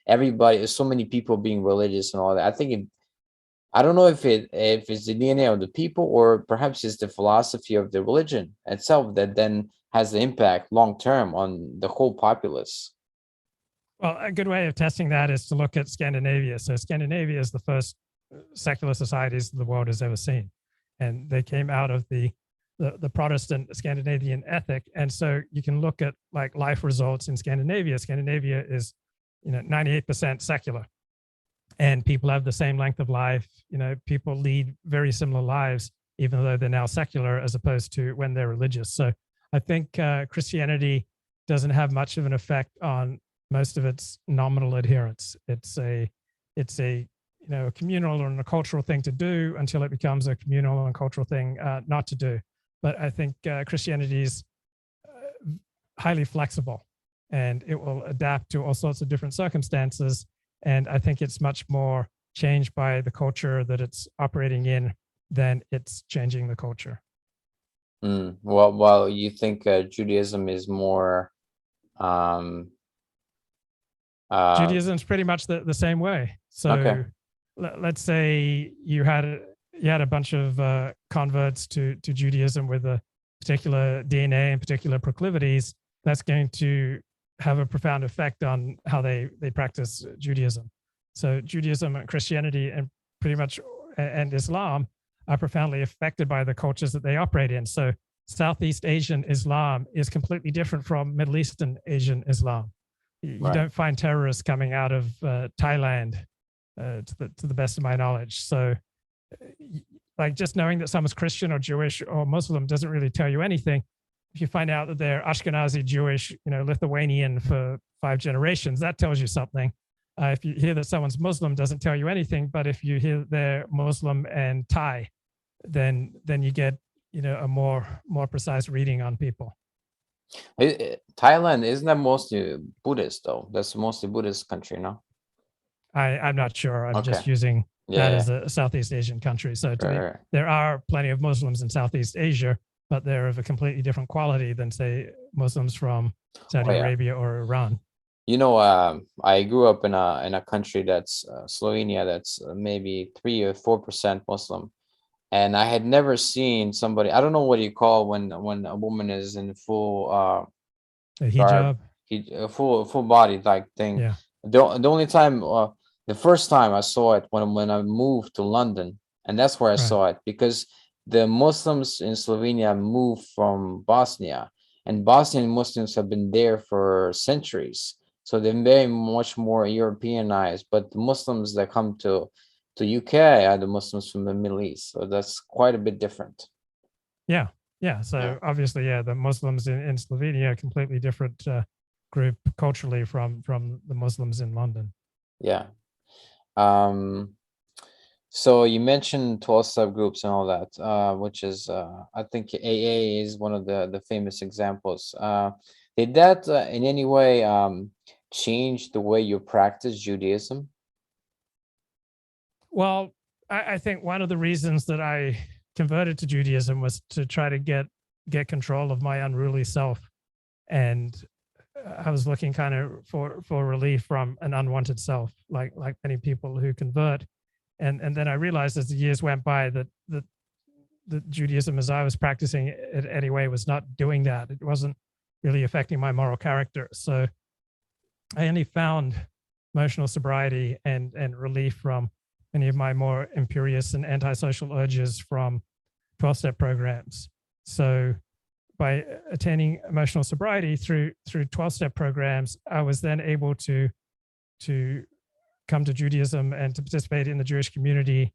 everybody, so many people being religious and all that. I think I don't know if it's the DNA of the people, or perhaps it's the philosophy of the religion itself that then has the impact long term on the whole populace. Well, a good way of testing that is to look at Scandinavia. So Scandinavia is the first secular societies the world has ever seen, and they came out of the Protestant Scandinavian ethic. And so you can look at like life results in Scandinavia. Scandinavia is 98% secular, and people have the same length of life. People lead very similar lives, even though they're now secular, as opposed to when they're religious. So I think Christianity doesn't have much of an effect on most of its nominal adherents. It's a communal and a cultural thing to do until it becomes a communal and cultural thing not to do. But I think Christianity is highly flexible, and it will adapt to all sorts of different circumstances. And I think it's much more changed by the culture that it's operating in than it's changing the culture. Well, you think Judaism is more... Judaism is pretty much the same way. So okay. Let's say you had a bunch of converts to Judaism with a particular DNA and particular proclivities. That's going to have a profound effect on how they practice Judaism. So Judaism and Christianity and pretty much and Islam are profoundly affected by the cultures that they operate in. So Southeast Asian Islam is completely different from Middle Eastern Asian Islam. You don't find terrorists coming out of Thailand, to the best of my knowledge. So like just knowing that someone's Christian or Jewish or Muslim doesn't really tell you anything. If you find out that they're Ashkenazi Jewish, Lithuanian for 5 generations, that tells you something. If you hear that someone's Muslim, doesn't tell you anything. But if you hear they're Muslim and Thai, then you get a more precise reading on people. Thailand, isn't that mostly Buddhist though? That's mostly Buddhist country, no? I'm not sure. I'm just using that as a Southeast Asian country. So there are plenty of Muslims in Southeast Asia, but they're of a completely different quality than, say, Muslims from Saudi Arabia or Iran. You know, I grew up in a country that's Slovenia, that's maybe 3 or 4% Muslim, and I had never seen somebody. I don't know what you call when a woman is in full a hijab, full body like thing. Yeah. The only time, the first time I saw it when I moved to London, and that's where I saw it, because the Muslims in Slovenia moved from Bosnia, and Bosnian Muslims have been there for centuries. So they're very much more Europeanized, but the Muslims that come to UK are the Muslims from the Middle East. So that's quite a bit different. Yeah. So obviously, the Muslims in Slovenia, completely different group culturally from the Muslims in London. Yeah. So you mentioned 12-step groups and all that, which is, I think AA is one of the famous examples. Did that in any way change the way you practice Judaism? Well, I think one of the reasons that I converted to Judaism was to try to get control of my unruly self, and I was looking kind of for relief from an unwanted self, like many people who convert. And then I realized as the years went by that the Judaism as I was practicing it anyway was not doing that. It wasn't really affecting my moral character. So I only found emotional sobriety and relief from many of my more imperious and antisocial urges from 12-step programs. So by attaining emotional sobriety through 12-step programs, I was then able to come to Judaism and to participate in the Jewish community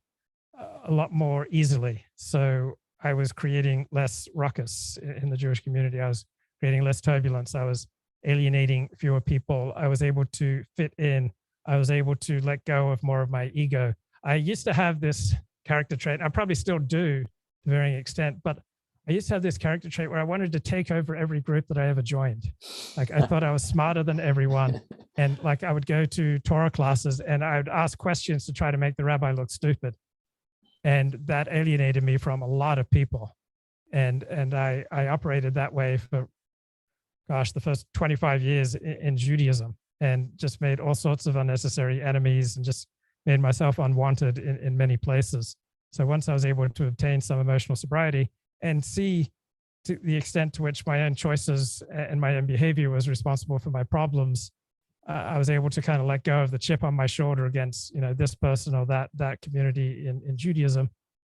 a lot more easily. So I was creating less ruckus in the Jewish community. I was creating less turbulence. I was alienating fewer people. I was able to fit in. I was able to let go of more of my ego. I used to have this character trait. I probably still do to varying extent, but I used to have this character trait where I wanted to take over every group that I ever joined. Like I thought I was smarter than everyone. And like I would go to Torah classes and I would ask questions to try to make the rabbi look stupid. And that alienated me from a lot of people. And I operated that way for, the first 25 years in Judaism, and just made all sorts of unnecessary enemies and just made myself unwanted in many places. So once I was able to obtain some emotional sobriety and see to the extent to which my own choices and my own behavior was responsible for my problems, I was able to kind of let go of the chip on my shoulder against, this person or that community in Judaism.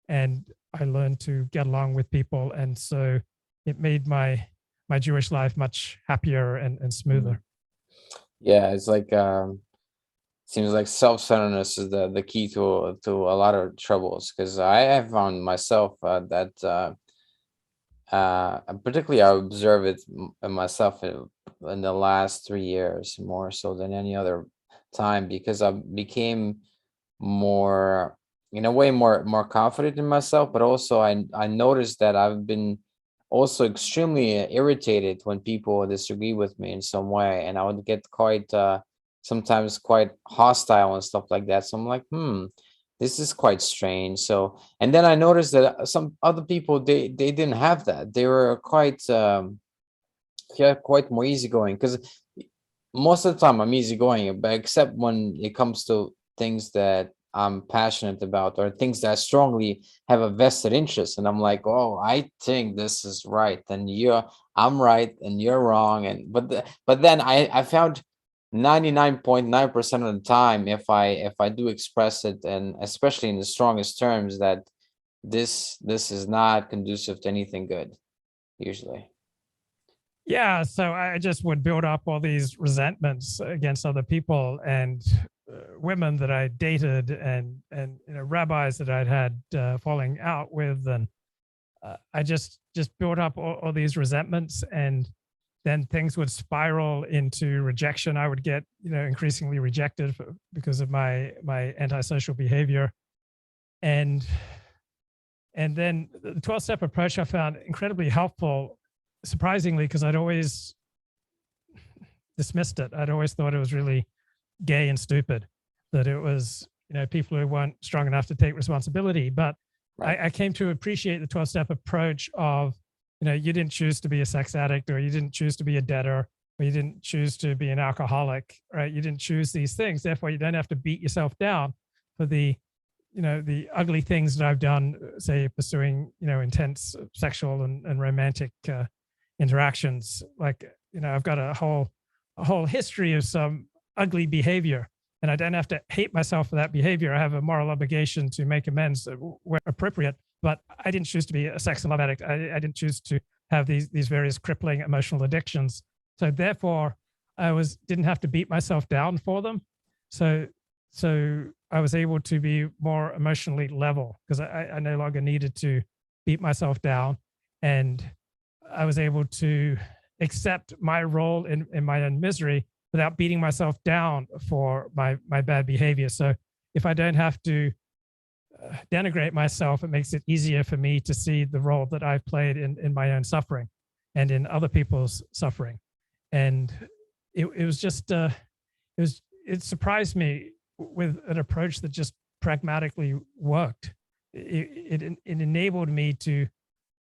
And I learned to get along with people. And so it made my Jewish life much happier and smoother. Yeah, it's like, seems like self-centeredness is the key to a lot of troubles, because I have found myself that particularly I observe it in myself in the last 3 years more so than any other time, because I became more, in a way, more confident in myself, but also I noticed that I've been also extremely irritated when people disagree with me in some way, and I would get quite sometimes quite hostile and stuff like that. So I'm like, this is quite strange. So, and then I noticed that some other people, they didn't have that. They were quite more easygoing, because most of the time I'm easygoing, but except when it comes to things that I'm passionate about or things that I strongly have a vested interest. And I'm like, oh, I think this is right, and I'm right and you're wrong. And but then I found 99.9% of the time, if I do express it, and especially in the strongest terms, that this is not conducive to anything good, usually. Yeah, so I just would build up all these resentments against other people and women that I dated, and rabbis that I'd had falling out with, and I just built up all these resentments, and then things would spiral into rejection. I would get increasingly rejected because of my antisocial behavior, and then the 12-step approach I found incredibly helpful, surprisingly, because I'd always dismissed it. I'd always thought it was really gay and stupid, that it was people who weren't strong enough to take responsibility. But I came to appreciate the 12-step approach of you didn't choose to be a sex addict, or you didn't choose to be a debtor, or you didn't choose to be an alcoholic, right? You didn't choose these things. Therefore, you don't have to beat yourself down for the ugly things that I've done, say pursuing, intense sexual and romantic interactions. Like, I've got a whole history of some ugly behavior, and I don't have to hate myself for that behavior. I have a moral obligation to make amends where appropriate, but I didn't choose to be a sex and love addict. I didn't choose to have these various crippling emotional addictions. So therefore, didn't have to beat myself down for them. So I was able to be more emotionally level, because I no longer needed to beat myself down, and I was able to accept my role in my own misery without beating myself down for my bad behavior. So if I don't have to denigrate myself, it makes it easier for me to see the role that I've played in my own suffering and in other people's suffering. And it was just it surprised me with an approach that just pragmatically worked. It enabled me to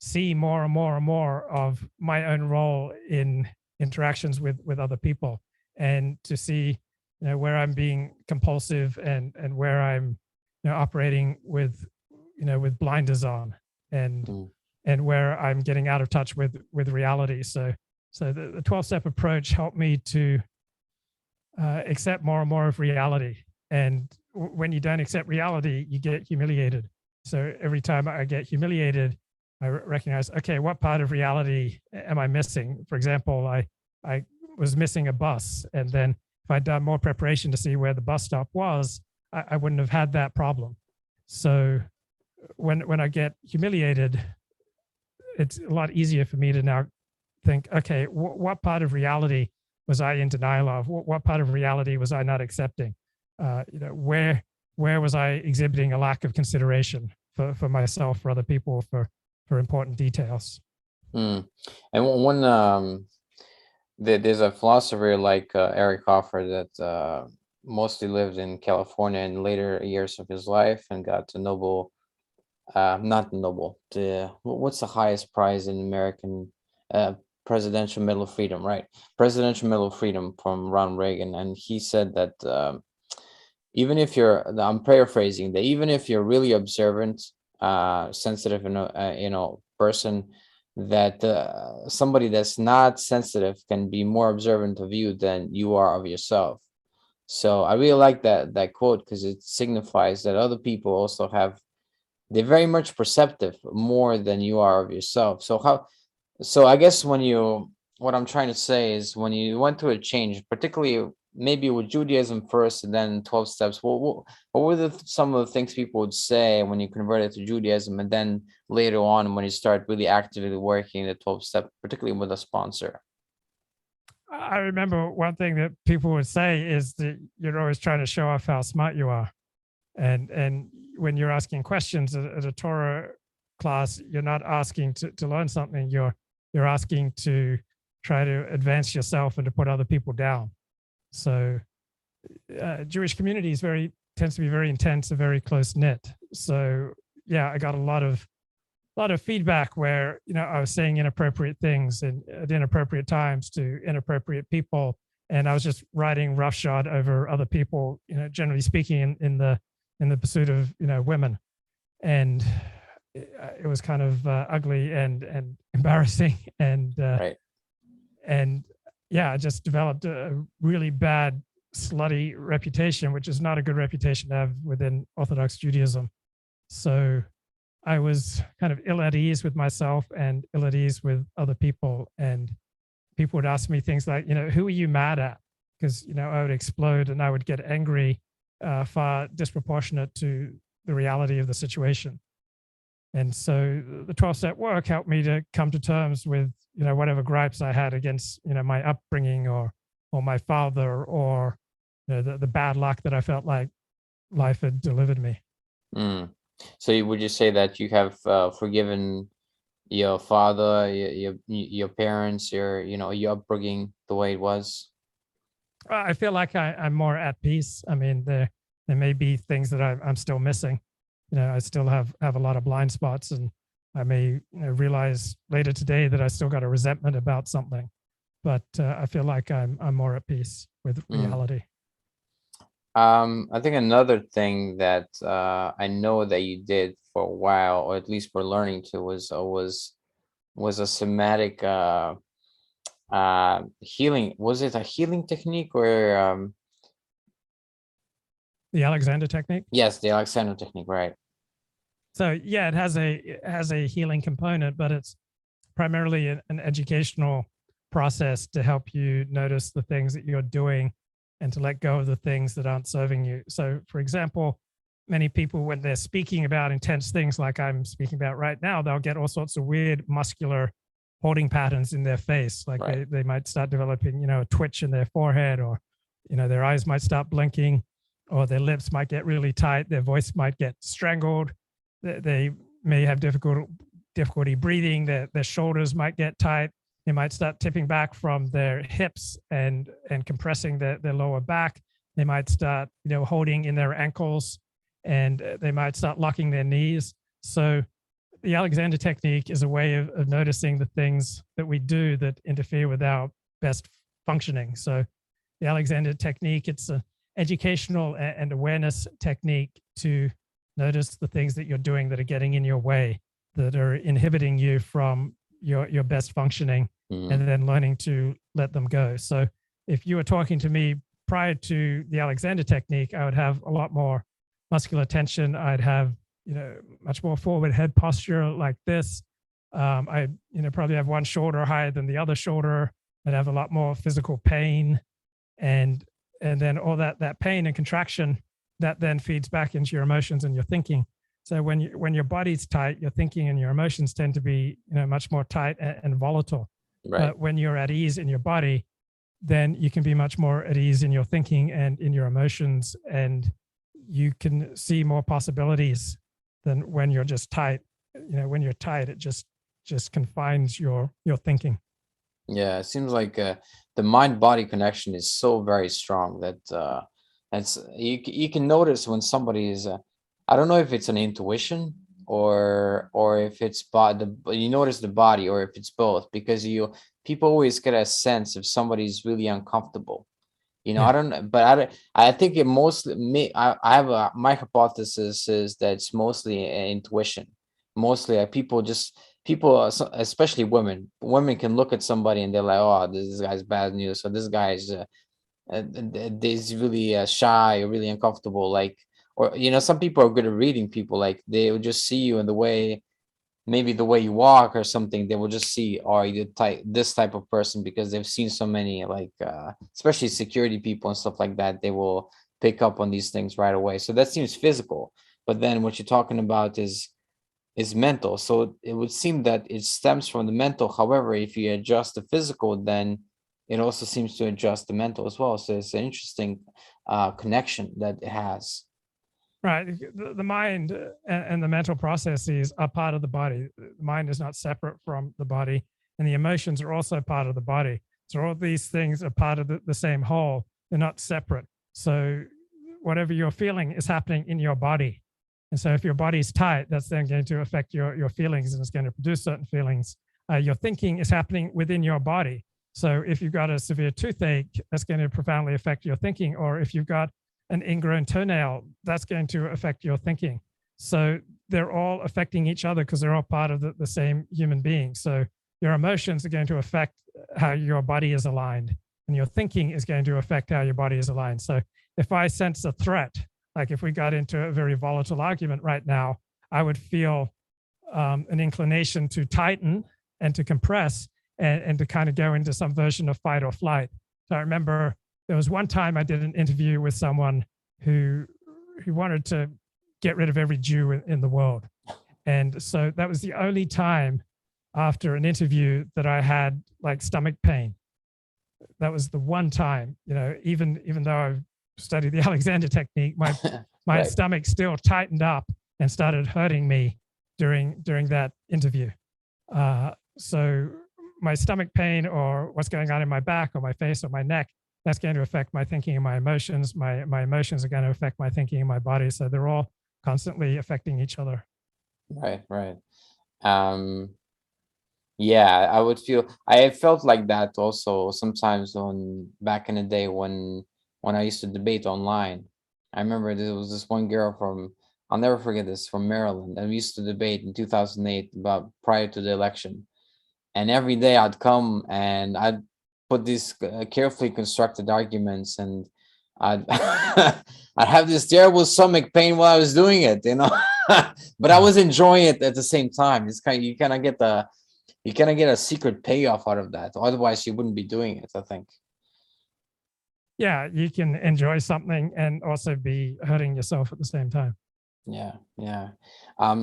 see more and more and more of my own role in interactions with other people, and to see where I'm being compulsive and where I'm operating with blinders on, and where I'm getting out of touch with reality. So the 12-step approach helped me to accept more and more of reality. And when you don't accept reality, you get humiliated. So every time I get humiliated, I recognize, okay, what part of reality am I missing? For example, I was missing a bus, and then if I'd done more preparation to see where the bus stop was, I wouldn't have had that problem. So when I get humiliated, it's a lot easier for me to now think, okay, what part of reality was I in denial of? What part of reality was I not accepting? Where was I exhibiting a lack of consideration for myself, for other people, for important details? And one there's a philosopher like Eric Hoffer that mostly lived in California in later years of his life and got the Nobel, not the Nobel, what's the highest prize in American, Presidential Medal of Freedom, right? Presidential Medal of Freedom from Ronald Reagan. And he said that even if I'm paraphrasing, that even if you're really observant, sensitive, person, that somebody that's not sensitive can be more observant of you than you are of yourself. So I really like that quote, because it signifies that other people also they're very much perceptive more than you are of yourself. So I guess what I'm trying to say is, when you went through a change, particularly maybe with Judaism first and then 12 steps, what were some of the things people would say when you converted to Judaism, and then later on when you start really actively working the 12 step, particularly with a sponsor? I remember one thing that people would say is that you're always trying to show off how smart you are. And when you're asking questions at a Torah class, you're not asking to learn something, you're asking to try to advance yourself and to put other people down. So Jewish community tends to be very intense and very close knit. So yeah, I got a lot of feedback where I was saying inappropriate things and at inappropriate times to inappropriate people, and I was just riding roughshod over other people, generally speaking, in the pursuit of women, and it was kind of ugly and embarrassing, and right. And yeah, I just developed a really bad slutty reputation, which is not a good reputation to have within Orthodox Judaism. So I was kind of ill at ease with myself and ill at ease with other people. And people would ask me things like, who are you mad at? Because, I would explode and I would get angry, far disproportionate to the reality of the situation. And so the 12-step work helped me to come to terms with, whatever gripes I had against, my upbringing or my father, or the bad luck that I felt like life had delivered me. So would you say that you have forgiven your father, your parents, your upbringing the way it was? I feel like I'm more at peace. I mean, there may be things that I'm still missing. I still have a lot of blind spots, and I may realize later today that I still got a resentment about something, but I feel like I'm more at peace with reality. I think another thing that I know that you did for a while, or at least for learning to, was a somatic healing. Was it a healing technique or the Alexander technique? Yes, the Alexander technique, right? So yeah, it has a healing component, but it's primarily an educational process to help you notice the things that you're doing and to let go of the things that aren't serving you. So, for example, many people, when they're speaking about intense things like I'm speaking about right now, they'll get all sorts of weird muscular holding patterns in their face. Like they might start developing, a twitch in their forehead, or, their eyes might start blinking, or their lips might get really tight. Their voice might get strangled. They may have difficulty breathing. Their shoulders might get tight. They might start tipping back from their hips and compressing their lower back. They might start, holding in their ankles, and they might start locking their knees. So the Alexander technique is a way of noticing the things that we do that interfere with our best functioning. So the Alexander technique, it's an educational and awareness technique to notice the things that you're doing that are getting in your way, that are inhibiting you from your best functioning, and then learning to let them go. So if you were talking to me prior to the Alexander technique, I would have a lot more muscular tension. I'd have, much more forward head posture like this. I, probably have one shoulder higher than the other shoulder. I'd have a lot more physical pain, and then all that pain and contraction that then feeds back into your emotions and your thinking. So when your body's tight, your thinking and your emotions tend to be, much more tight and volatile. Right. But when you're at ease in your body, then you can be much more at ease in your thinking and in your emotions, and you can see more possibilities than when you're just tight. When you're tight, it just confines your thinking. Yeah, it seems like the mind-body connection is so very strong that that's you can notice when somebody is. I don't know if it's an intuition or if it's you notice the body, or if it's both, because people always get a sense if somebody's really uncomfortable. Yeah. I don't know, but I think it mostly I have my hypothesis is that it's mostly intuition. Mostly people, especially women can look at somebody and they're like, oh, this guy's bad news, so this guy's is really shy or really uncomfortable, like, or some people are good at reading people, like they will just see you in the way, maybe the way you walk or something. They will just see, are you this type of person, because they've seen so many, like especially security people and stuff like that. They will pick up on these things right away. So that seems physical, but then what you're talking about is mental. So it would seem that it stems from the mental. However, if you adjust the physical, then it also seems to adjust the mental as well. So it's an interesting connection that it has. Right. The mind and the mental processes are part of the body. The mind is not separate from the body, and the emotions are also part of the body. So all these things are part of the same whole. They're not separate. So whatever you're feeling is happening in your body. And so if your body's tight, that's then going to affect your feelings, and it's going to produce certain feelings. Your thinking is happening within your body. So if you've got a severe toothache, that's going to profoundly affect your thinking. Or if you've got an ingrown toenail, that's going to affect your thinking. So they're all affecting each other because they're all part of the same human being. So your emotions are going to affect how your body is aligned, and your thinking is going to affect how your body is aligned. So if I sense a threat, like if we got into a very volatile argument right now, I would feel an inclination to tighten and to compress and to kind of go into some version of fight or flight. So I remember there was one time I did an interview with someone who wanted to get rid of every Jew in the world. And so that was the only time after an interview that I had like stomach pain. That was the one time, even though I've studied the Alexander technique, my Right. stomach still tightened up and started hurting me during that interview. So my stomach pain, or what's going on in my back or my face or my neck, that's going to affect my thinking and my emotions. My emotions are going to affect my thinking and my body. So they're all constantly affecting each other. Right. Yeah, I felt like that also sometimes when back in the day when I used to debate online. I remember there was this one girl from, I'll never forget this, from Maryland, and we used to debate in 2008 about prior to the election. And every day I'd come and I'd put these carefully constructed arguments, and I'd I'd have this terrible stomach pain while I was doing it, but I was enjoying it at the same time. It's kind of, you kind of get a secret payoff out of that. Otherwise, you wouldn't be doing it, I think. Yeah, you can enjoy something and also be hurting yourself at the same time. Yeah, yeah.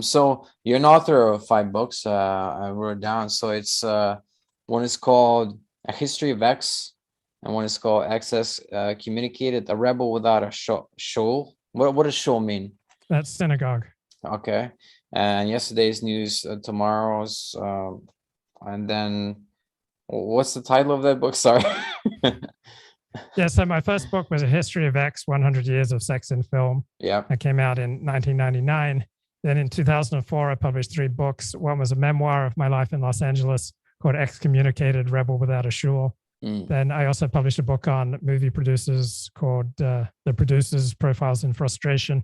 So you're an author of 5 books. I wrote down. So it's one is called A History of X, and one is called Excess Communicated, A Rebel Without a Shoal. What does shoal mean? That's synagogue. Okay. And Yesterday's News, Tomorrow's, and then what's the title of that book? Sorry. Yeah, so my first book was A History of X, 100 Years of Sex in Film. Yeah. That came out in 1999. Then in 2004, I published 3 books. One was a memoir of my life in Los Angeles called Excommunicated, Rebel Without a Shul. Then I also published a book on movie producers called The Producers, Profiles in Frustration.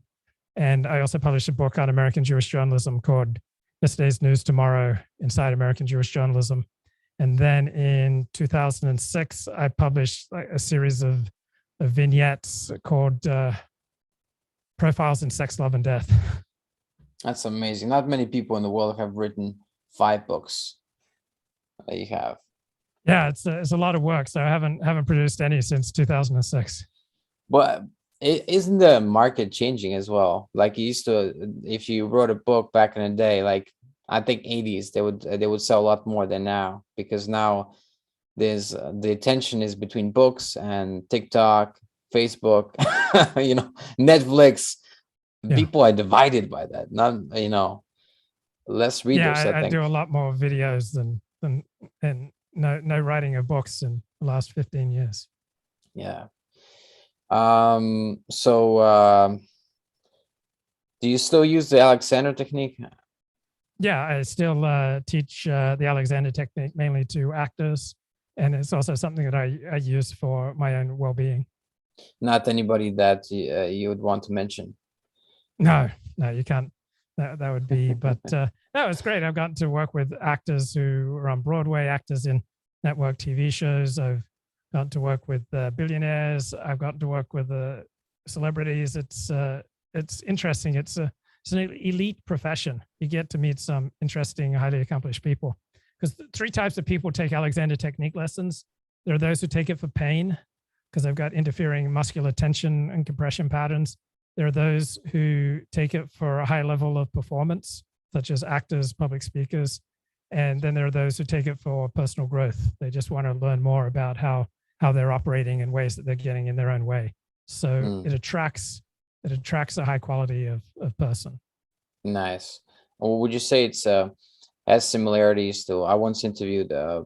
And I also published a book on American Jewish journalism called Yesterday's News, Tomorrow, Inside American Jewish Journalism. And then in 2006, I published a series of vignettes called Profiles in Sex, Love, and Death. That's amazing. Not many people in the world have written 5 books that you have. Yeah, it's a lot of work. So I haven't produced any since 2006. But isn't the market changing as well? Like you used to, if you wrote a book back in the day, like I think 80s, they would sell a lot more than now, because now there's the attention is between books and TikTok, Facebook, Netflix. Yeah. People are divided by that. Not, less readers. Yeah, I think. do a lot more videos than and no writing of books in the last 15 years. Yeah. So do you still use the Alexander technique? Yeah, I still teach the Alexander technique mainly to actors, and it's also something that I use for my own well-being. Not anybody that you would want to mention? No, you can't. That would be, but no, it's great. I've gotten to work with actors who are on Broadway, actors in network TV shows. I've gotten to work with billionaires. I've gotten to work with celebrities. It's interesting. It's an elite profession. You get to meet some interesting, highly accomplished people. Because 3 types of people take Alexander technique lessons. There are those who take it for pain because they've got interfering muscular tension and compression patterns. There are those who take it for a high level of performance, such as actors, public speakers. And then there are those who take it for personal growth. They just want to learn more about how they're operating in ways that they're getting in their own way. So it attracts a high quality of person. Nice. Well, would you say it's has similarities to? I once interviewed a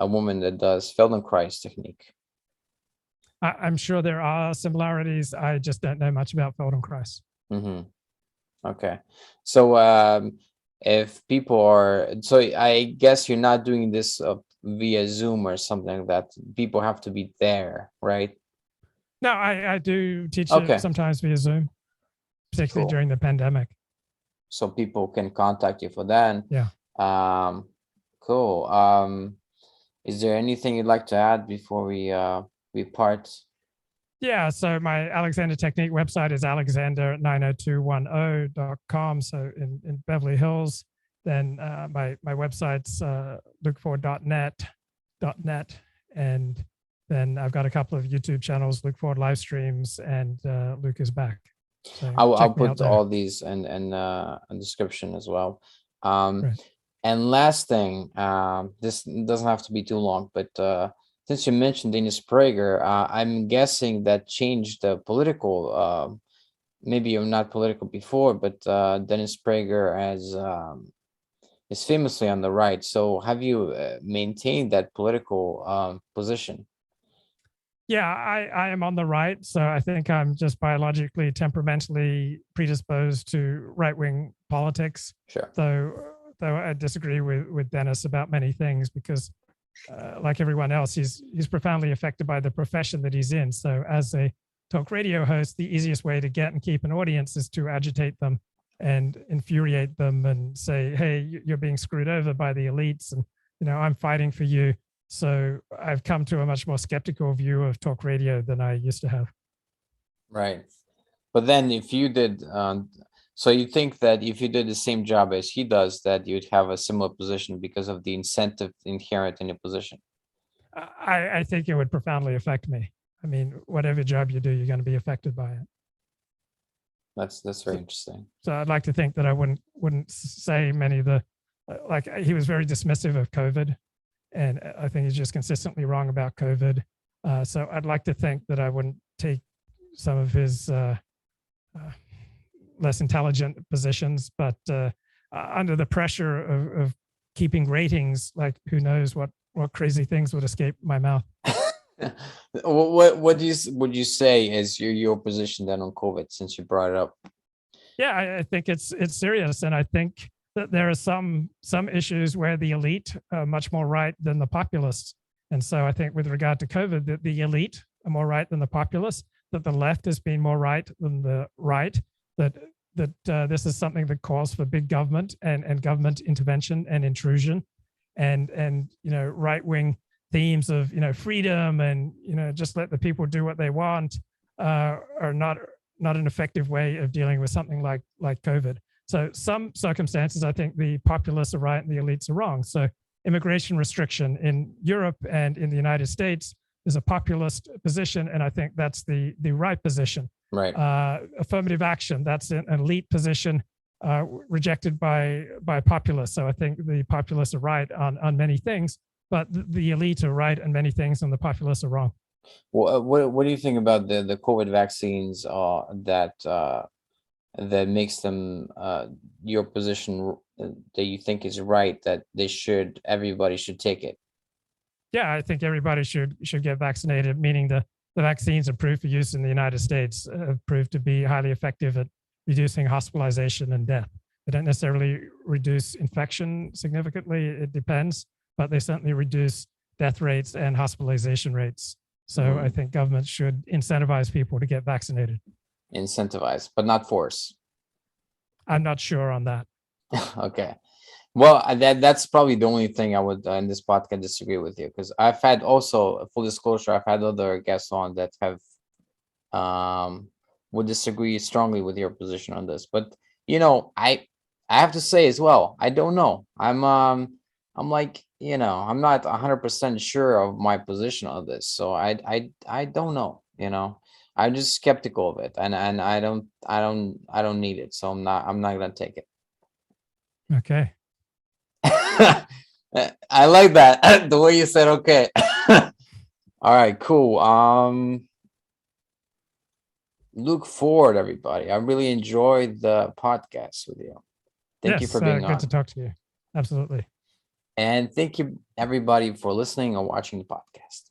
woman that does Feldenkrais technique. I'm sure there are similarities. I just don't know much about Feldenkrais. Okay. So if people are, so I guess you're not doing this via Zoom or something like that. People have to be there, right? No, I do teach it sometimes via Zoom, particularly during the pandemic. So people can contact you for that. Yeah. Cool. Is there anything you'd like to add before we part? Yeah, so my Alexander Technique website is alexander90210.com. So in Beverly Hills, then my website's lookforward.net, and then I've got a couple of YouTube channels, Look Forward live streams, and Luke is back. So I'll put all these in description as well. Right. And last thing, this doesn't have to be too long, but since you mentioned Dennis Prager, I'm guessing that changed the political. Maybe you're not political before, but Dennis Prager is famously on the right. So have you maintained that political position? Yeah, I am on the right. So I think I'm just biologically, temperamentally predisposed to right-wing politics. Sure. Though I disagree with Dennis about many things because, like everyone else, he's profoundly affected by the profession that he's in. So as a talk radio host, the easiest way to get and keep an audience is to agitate them and infuriate them and say, hey, you're being screwed over by the elites, and I'm fighting for you. So I've come to a much more skeptical view of talk radio than I used to have. Right. But then if you did, so you think that if you did the same job as he does, that you'd have a similar position because of the incentive inherent in your position? I think it would profoundly affect me. I mean, whatever job you do, you're going to be affected by it. That's very interesting. So I'd like to think that I wouldn't say many of the, like he was very dismissive of COVID. And I think he's just consistently wrong about COVID. So I'd like to think that I wouldn't take some of his less intelligent positions, but under the pressure of keeping ratings, like who knows what crazy things would escape my mouth. What would you say is your position then on COVID, since you brought it up? Yeah, I think it's serious, and I think that there are some issues where the elite are much more right than the populace. And so I think with regard to COVID, that the elite are more right than the populace, that the left has been more right than the right, that this is something that calls for big government and government intervention and intrusion, and right-wing themes of freedom and just let the people do what they want are not an effective way of dealing with something like COVID. So some circumstances, I think the populists are right and the elites are wrong. So immigration restriction in Europe and in the United States is a populist position, and I think that's the right position. Right. Affirmative action, that's an elite position rejected by populists. So I think the populists are right on many things, but the elite are right on many things and the populists are wrong. What do you think about the COVID vaccines that makes them your position that you think is right, that everybody should take it? Yeah, I think everybody should get vaccinated, meaning the vaccines approved for use in the United States have proved to be highly effective at reducing hospitalization and death. They don't necessarily reduce infection significantly, it depends, but they certainly reduce death rates and hospitalization rates. So I think governments should incentivize people to get vaccinated. Incentivize, but not force. I'm not sure on that. Okay. Well, that's probably the only thing I would in this podcast disagree with you, because I've had also, full disclosure, I've had other guests on that have would disagree strongly with your position on this. But I have to say as well, I don't know. I'm like, I'm not 100% sure of my position on this, so I don't know. I'm just skeptical of it, and I don't need it, so I'm not gonna take it. Okay. I like that the way you said okay. All right, cool. Look forward, everybody. I really enjoyed the podcast with you. Thank you for being on. Good to talk to you. Absolutely. And thank you, everybody, for listening or watching the podcast.